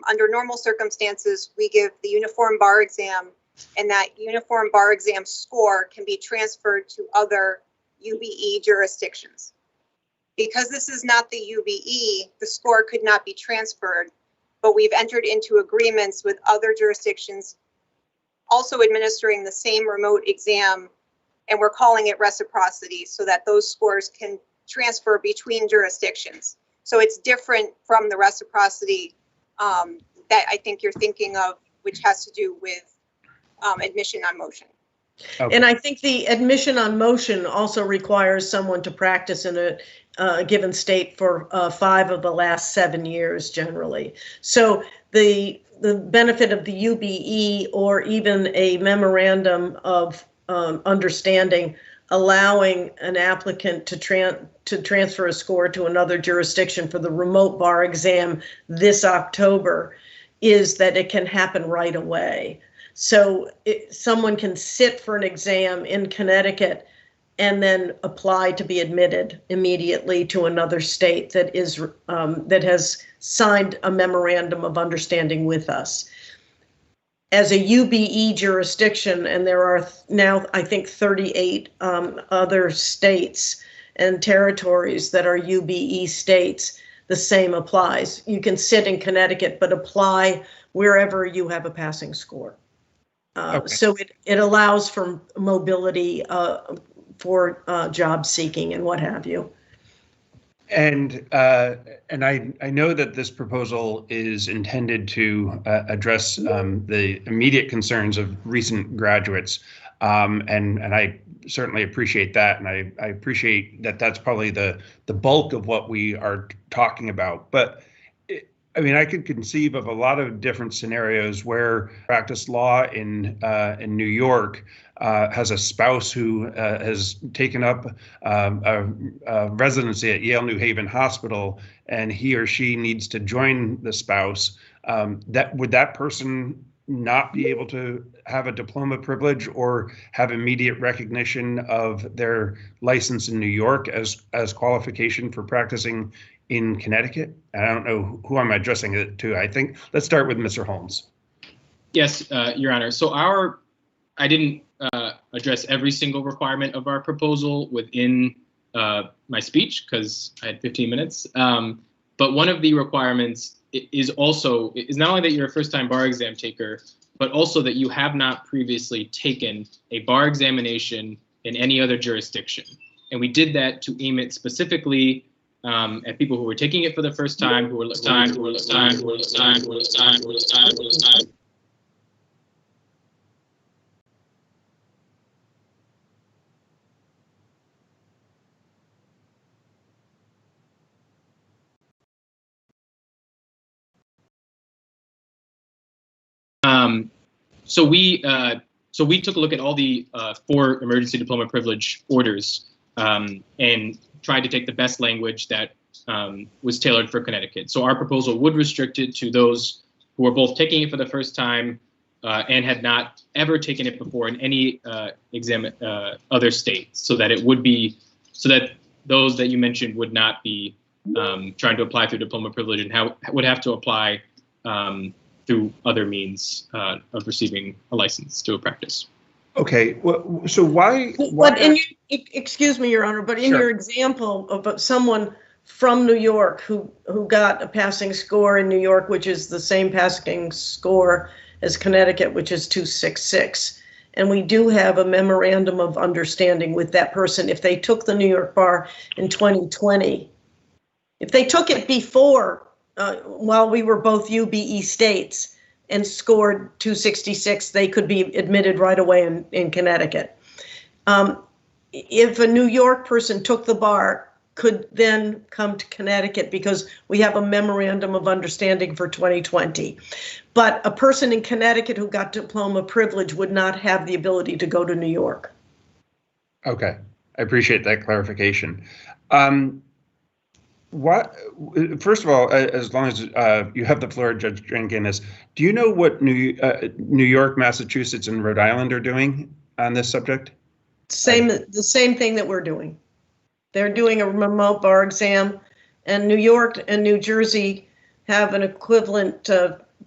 under normal circumstances, we give the uniform bar exam, and that uniform bar exam score can be transferred to other UBE jurisdictions. Because this is not the UBE, the score could not be transferred, but we've entered into agreements with other jurisdictions also administering the same remote exam, and we're calling it reciprocity so that those scores can transfer between jurisdictions. So it's different from the reciprocity that I think you're thinking of, which has to do with admission on motion. Okay. And I think the admission on motion also requires someone to practice in a given state for 5 of the last 7 years generally. So the benefit of the UBE or even a memorandum of understanding allowing an applicant to transfer a score to another jurisdiction for the remote bar exam this October is that it can happen right away. So someone can sit for an exam in Connecticut and then apply to be admitted immediately to another state that is that has signed a memorandum of understanding with us. As a UBE jurisdiction, and there are now, I think, 38 other states and territories that are UBE states, the same applies. You can sit in Connecticut, but apply wherever you have a passing score. Okay. So it allows for mobility for job seeking and what have you. And I know that this proposal is intended to address the immediate concerns of recent graduates, and I certainly appreciate that, and I appreciate that that's probably the bulk of what we are talking about. But I mean, I could conceive of a lot of different scenarios where practice law in New York has a spouse who has taken up a residency at Yale New Haven Hospital, and he or she needs to join the spouse. Would that person not be able to have a diploma privilege or have immediate recognition of their license in New York as qualification for practicing in Connecticut? I don't know who I'm addressing it to. I think let's start with Mr. Holmes. Yes, Your Honor. So I didn't address every single requirement of our proposal within my speech because I had 15 minutes. But one of the requirements is not only that you're a first-time bar exam taker, but also that you have not previously taken a bar examination in any other jurisdiction. And we did that to aim it specifically at people who were taking it for the first time, So we took a look at all the 4 emergency diploma privilege orders and tried to take the best language that was tailored for Connecticut. So our proposal would restrict it to those who are both taking it for the first time and had not ever taken it before in any other state, so that it would be, so that those that you mentioned would not be trying to apply through diploma privilege and would have to apply through other means of receiving a license to a practice. Okay, well, so why But in your, excuse me, Your Honor, but in Sure. your example of someone from New York who got a passing score in New York, which is the same passing score as Connecticut, which is 266, and we do have a memorandum of understanding with that person. If they took the New York bar in 2020, if they took it before, while we were both UBE states and scored 266, they could be admitted right away in Connecticut. If a New York person took the bar, could then come to Connecticut because we have a memorandum of understanding for 2020. But a person in Connecticut who got diploma privilege would not have the ability to go to New York. Okay, I appreciate that clarification. First of all, as long as you have the floor, Judge Dranganis, do you know what New York, Massachusetts, and Rhode Island are doing on this subject? The same thing that we're doing. They're doing a remote bar exam, and New York and New Jersey have an equivalent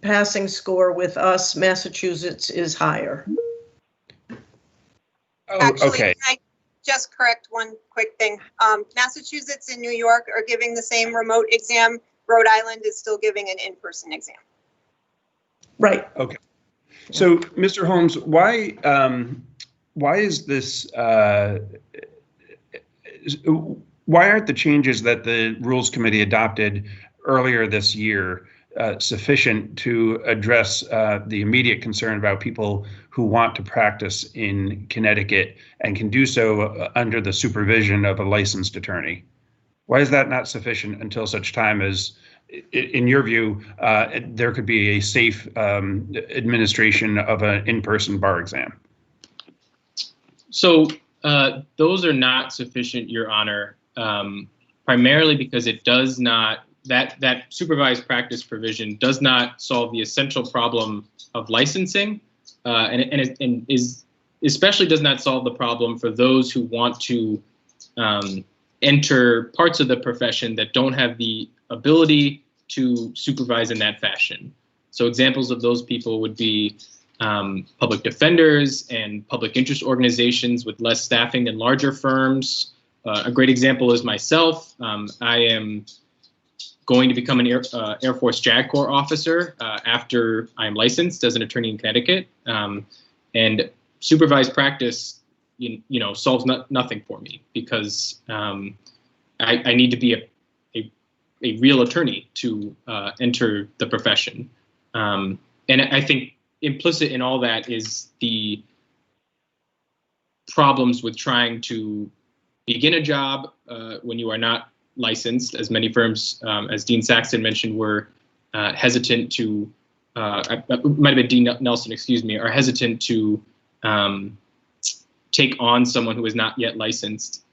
passing score with us. Massachusetts is higher. Actually, Okay. can I just correct one quick thing? Massachusetts and New York are giving the same remote exam. Rhode Island is still giving an in-person exam. Right. Okay. So, Mr. Holmes, why is this? Why aren't the changes that the Rules Committee adopted earlier this year sufficient to address the immediate concern about people who want to practice in Connecticut and can do so under the supervision of a licensed attorney? Why is that not sufficient until such time as, in your view, there could be a safe administration of an in-person bar exam? So those are not sufficient, Your Honor, primarily because it does not, that supervised practice provision does not solve the essential problem of licensing, and is especially does not solve the problem for those who want to enter parts of the profession that don't have the ability to supervise in that fashion. So examples of those people would be public defenders and public interest organizations with less staffing than larger firms. A great example is myself. I am going to become an Air Force JAG Corps officer after I'm licensed as an attorney in Connecticut. And supervised practice, solves nothing for me because I need to be a real attorney to enter the profession. And I think implicit in all that is the problems with trying to begin a job when you are not licensed, as many firms, as Dean Saxton mentioned, were hesitant to, it might have been Dean Nelson, excuse me, are hesitant to take on someone who is not yet licensed.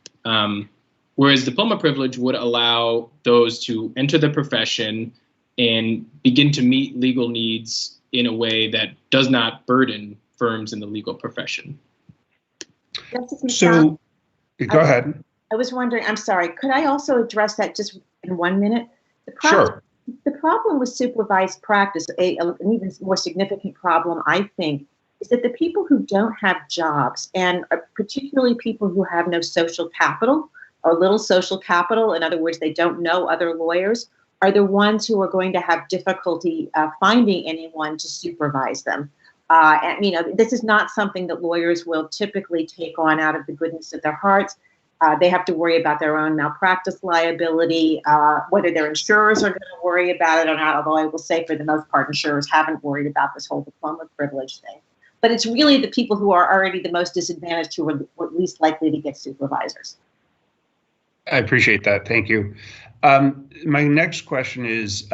Whereas diploma privilege would allow those to enter the profession and begin to meet legal needs in a way that does not burden firms in the legal profession. So, go ahead. I was wondering, I'm sorry, could I also address that just in 1 minute? Sure. The problem with supervised practice, an even more significant problem, I think, is that the people who don't have jobs, and particularly people who have no social capital or little social capital, in other words, they don't know other lawyers, are the ones who are going to have difficulty finding anyone to supervise them. And this is not something that lawyers will typically take on out of the goodness of their hearts. They have to worry about their own malpractice liability, whether their insurers are going to worry about it or not, although I will say for the most part, insurers haven't worried about this whole diploma privilege thing. But it's really the people who are already the most disadvantaged who are least likely to get supervisors. I appreciate that. Thank you. My next question is,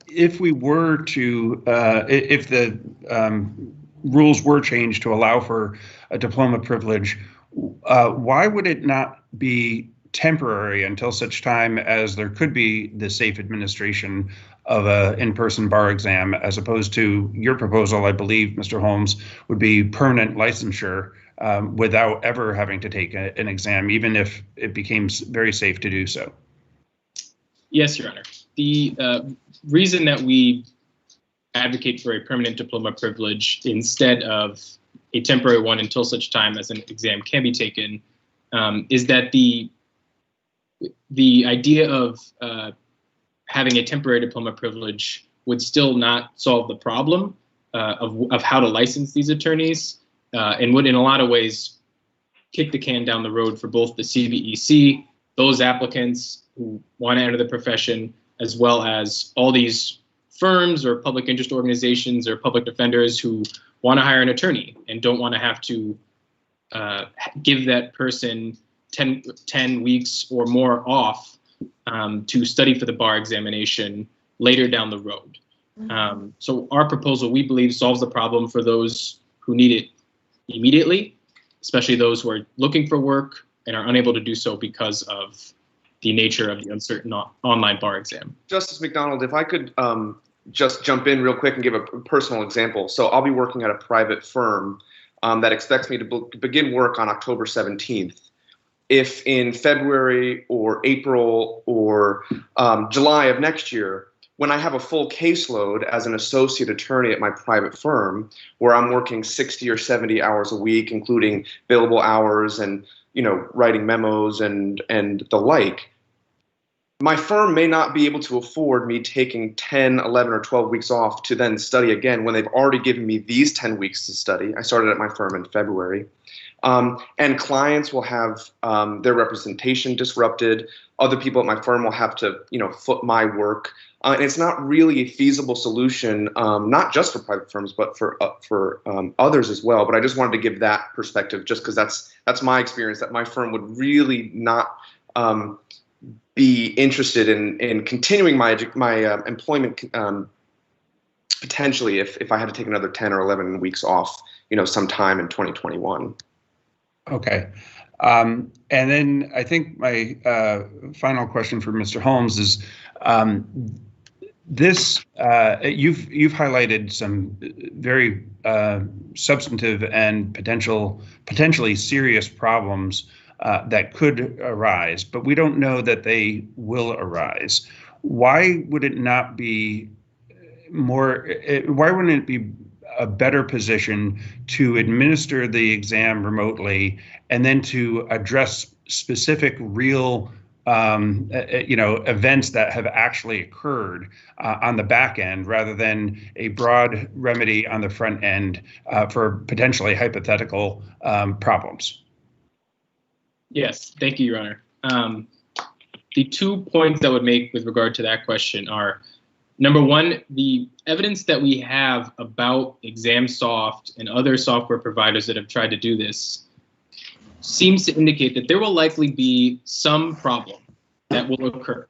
if we were to, if the rules were changed to allow for a diploma privilege, why would it not be temporary until such time as there could be the safe administration of an in-person bar exam, as opposed to your proposal, I believe, Mr. Holmes, would be permanent licensure without ever having to take an exam, even if it became very safe to do so? Yes, Your Honor. The reason that we advocate for a permanent diploma privilege instead of a temporary one until such time as an exam can be taken is that the idea of having a temporary diploma privilege would still not solve the problem of how to license these attorneys and would in a lot of ways kick the can down the road for both the CBEC, those applicants who want to enter the profession, as well as all these firms or public interest organizations or public defenders who want to hire an attorney and don't want to have to give that person 10 weeks or more off to study for the bar examination later down the road. So our proposal, we believe, solves the problem for those who need it immediately, especially those who are looking for work and are unable to do so because of the nature of the uncertain online bar exam. Justice McDonald, if I could just jump in real quick and give a personal example. So I'll be working at a private firm that expects me to begin work on October 17th. If in February or April or July of next year, when I have a full caseload as an associate attorney at my private firm, where I'm working 60 or 70 hours a week, including billable hours and writing memos and the like, my firm may not be able to afford me taking 10, 11, or 12 weeks off to then study again when they've already given me these 10 weeks to study. I started at my firm in February. And clients will have their representation disrupted. Other people at my firm will have to, foot my work. And it's not really a feasible solution, not just for private firms, but for others as well. But I just wanted to give that perspective, just because that's my experience, that my firm would really not be interested in continuing my employment potentially if I had to take another 10 or 11 weeks off, sometime in 2021. Okay. And then I think my final question for Mr. Holmes is, you've highlighted some very substantive and potentially serious problems that could arise, but we don't know that they will arise. Why would it not be why wouldn't it be a better position to administer the exam remotely and then to address specific real events that have actually occurred on the back end, rather than a broad remedy on the front end for potentially hypothetical problems? Yes, thank you, Your Honor. The 2 points I would make with regard to that question are, number one, the evidence that we have about ExamSoft and other software providers that have tried to do this seems to indicate that there will likely be some problem that will occur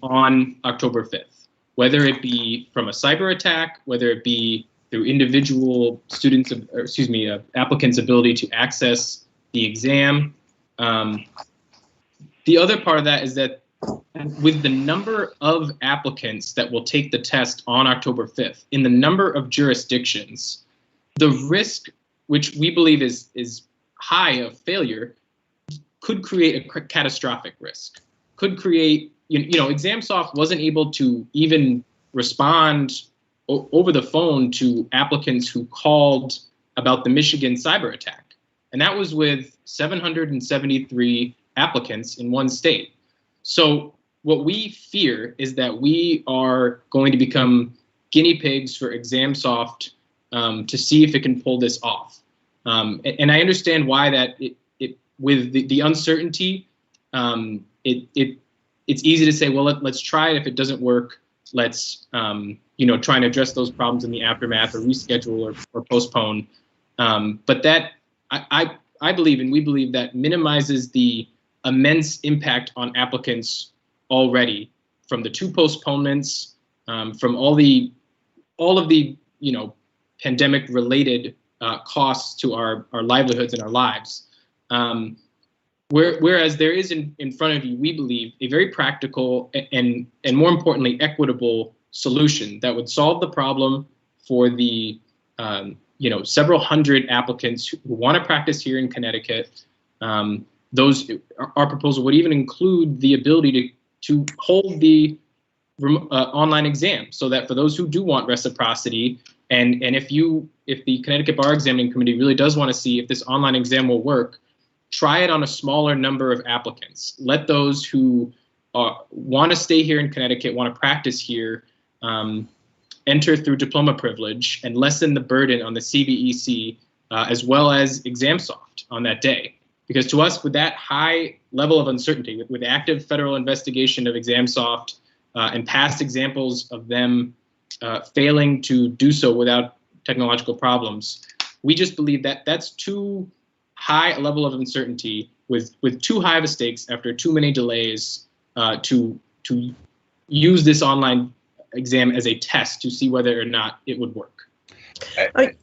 on October 5th, whether it be from a cyber attack, whether it be through individual students, applicants' ability to access the exam. The other part of that is that with the number of applicants that will take the test on October 5th, in the number of jurisdictions, the risk, which we believe is high of failure, could create a catastrophic risk. Could create, ExamSoft wasn't able to even respond over the phone to applicants who called about the Michigan cyber attack. And that was with 773 applicants in one state. So what we fear is that we are going to become guinea pigs for ExamSoft to see if it can pull this off. And I understand why that with the uncertainty it's easy to say, well, let's try it. If it doesn't work, let's try and address those problems in the aftermath, or reschedule or postpone. But that I believe, and we believe, that minimizes the immense impact on applicants already from the 2 postponements, from all of the pandemic related costs to our livelihoods and our lives. Whereas there is in front of you, we believe, a very practical and more importantly, equitable solution that would solve the problem for the several hundred applicants who want to practice here in Connecticut. Our proposal would even include the ability to hold the online exam, so that for those who do want reciprocity, and if the Connecticut Bar Examining Committee really does want to see if this online exam will work, try it on a smaller number of applicants. Let those who want to stay here in Connecticut, want to practice here, enter through Diploma Privilege and lessen the burden on the CBEC, as well as ExamSoft on that day. Because to us, with that high level of uncertainty, with active federal investigation of ExamSoft and past examples of them failing to do so without technological problems, we just believe that that's too high a level of uncertainty, with too high of a stakes after too many delays, to use this online exam as a test to see whether or not it would work. I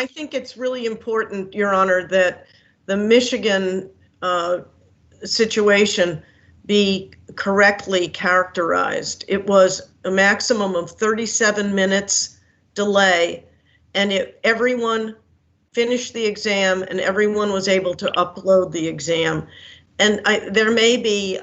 think it's really important, Your Honor, that the Michigan situation be correctly characterized. It was a maximum of 37 minutes delay, and everyone finished the exam and everyone was able to upload the exam. And there may be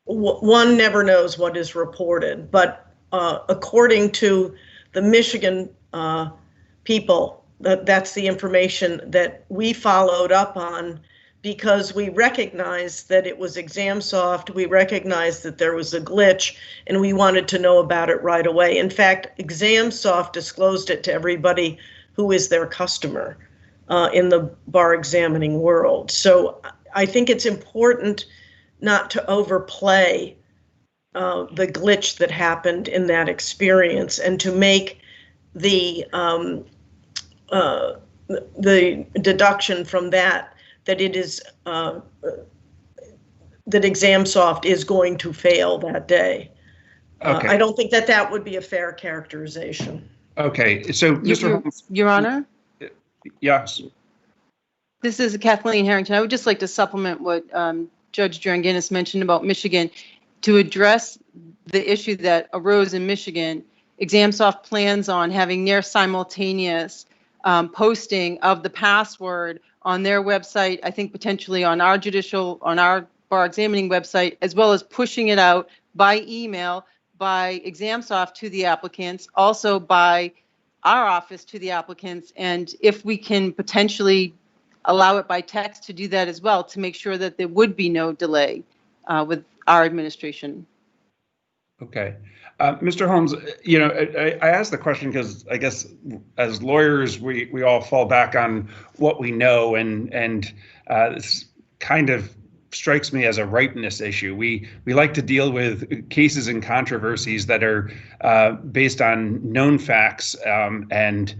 one never knows what is reported, but according to the Michigan people, that's the information that we followed up on, because we recognized that it was ExamSoft, we recognized that there was a glitch, and we wanted to know about it right away. In fact, ExamSoft disclosed it to everybody who is their customer in the bar examining world. So I think it's important not to overplay the glitch that happened in that experience, and to make the deduction from that it is that ExamSoft is going to fail that day. Okay. I don't think that would be a fair characterization. Okay, so Mr. Holmes. Your Honor? Yes. This is Kathleen Harrington. I would just like to supplement what Judge Dranginis mentioned about Michigan. To address the issue that arose in Michigan, ExamSoft plans on having near simultaneous posting of the password on their website, I think potentially on our bar examining website, as well as pushing it out by email by ExamSoft to the applicants, also by our office to the applicants, and if we can potentially allow it by text to do that as well, to make sure that there would be no delay with our administration. Okay. Mr. Holmes, I asked the question because I guess as lawyers, we all fall back on what we know, and this kind of strikes me as a ripeness issue. We like to deal with cases and controversies that are based on known facts and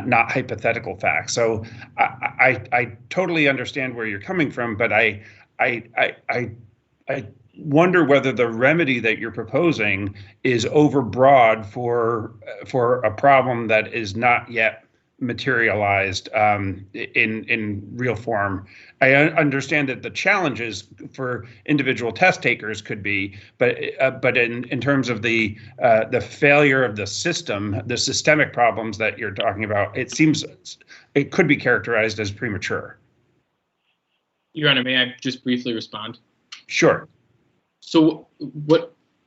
not hypothetical facts. So I totally understand where you're coming from, but I wonder whether the remedy that you're proposing is overbroad for a problem that is not yet materialized in real form. I understand that the challenges for individual test takers could be, but in terms of the failure of the system, the systemic problems that you're talking about, it seems it could be characterized as premature. Your Honor, may I just briefly respond? Sure. So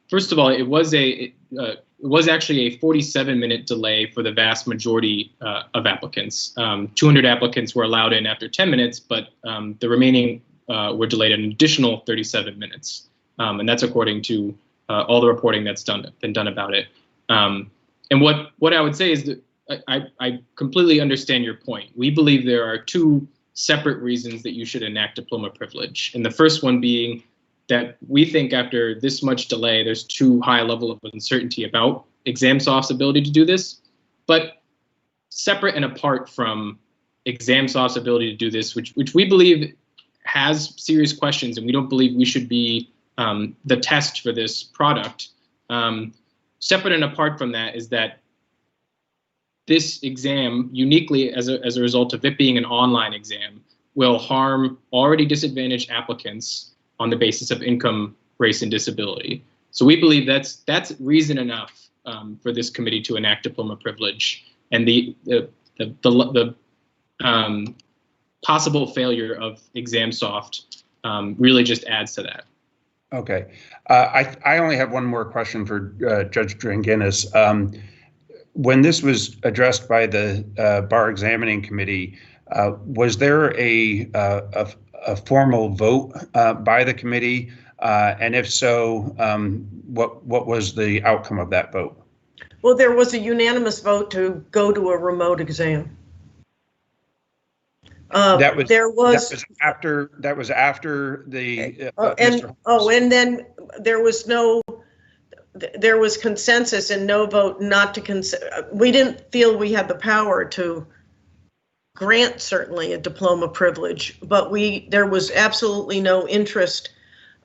first of all, it was actually a 47-minute delay for the vast majority of applicants. 200 applicants were allowed in after 10 minutes, but the remaining were delayed an additional 37 minutes. And that's according to all the reporting that's been done about it. And what I would say is that I completely understand your point. We believe there are two separate reasons that you should enact diploma privilege. And the first one being that we think after this much delay, there's too high a level of uncertainty about ExamSoft's ability to do this. But separate and apart from ExamSoft's ability to do this, which we believe has serious questions, and we don't believe we should be the test for this product. Separate and apart from that is that this exam, uniquely as a result of it being an online exam, will harm already disadvantaged applicants on the basis of income, race, and disability. So we believe that's reason enough for this committee to enact diploma privilege, and the possible failure of ExamSoft really just adds to that. Okay, I only have one more question for Judge Dranginis. When this was addressed by the Bar Examining Committee, was there a formal vote by the committee? And if so, what was the outcome of that vote? Well, there was a unanimous vote to go to a remote exam. That was after the and then there was consensus and no vote not to we didn't feel we had the power to grant certainly a diploma privilege, but there was absolutely no interest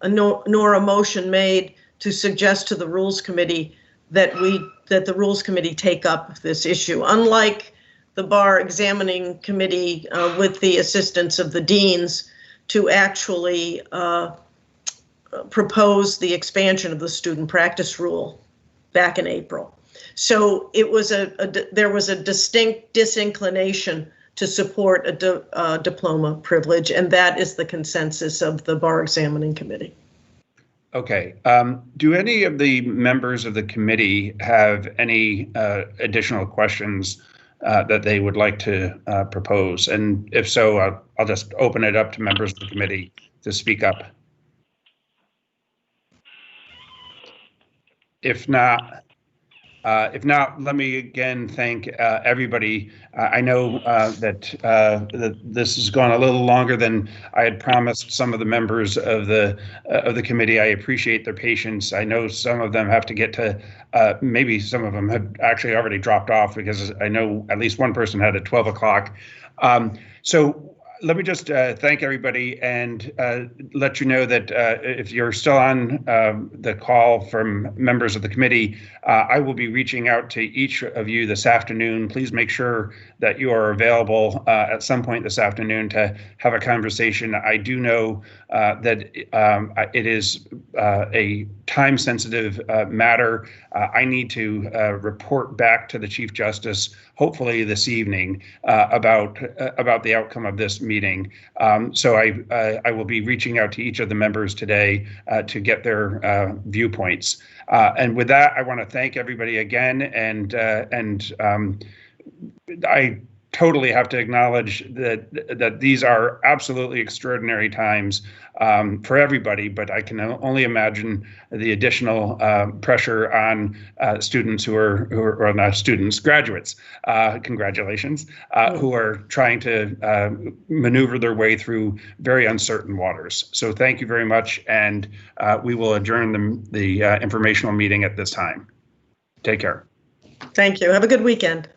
nor a motion made to suggest to the Rules Committee that the Rules Committee take up this issue. Unlike the Bar Examining Committee, with the assistance of the deans, to actually propose the expansion of the student practice rule back in April. So it was there was a distinct disinclination to support a diploma privilege, and that is the consensus of the Bar Examining Committee. Okay. Do any of the members of the committee have any additional questions that they would like to propose? And if so, I'll just open it up to members of the committee to speak up. If not, let me again thank everybody. I know that this has gone a little longer than I had promised some of the members of the committee. I appreciate their patience. I know some of them have to get to, maybe some of them have actually already dropped off, because I know at least one person had at 12 o'clock. So let me just thank everybody and let you know that if you're still on the call from members of the committee, I will be reaching out to each of you this afternoon. Please make sure that you are available at some point this afternoon to have a conversation. I do know that it is a time-sensitive matter. I need to report back to the Chief Justice, hopefully this evening, about the outcome of this meeting. So I will be reaching out to each of the members today to get their viewpoints. And with that, I want to thank everybody again, and I totally have to acknowledge that these are absolutely extraordinary times for everybody, but I can only imagine the additional pressure on students who are not students, graduates, congratulations, who are trying to maneuver their way through very uncertain waters. So thank you very much, and we will adjourn the informational meeting at this time. Take care. Thank you. Have a good weekend.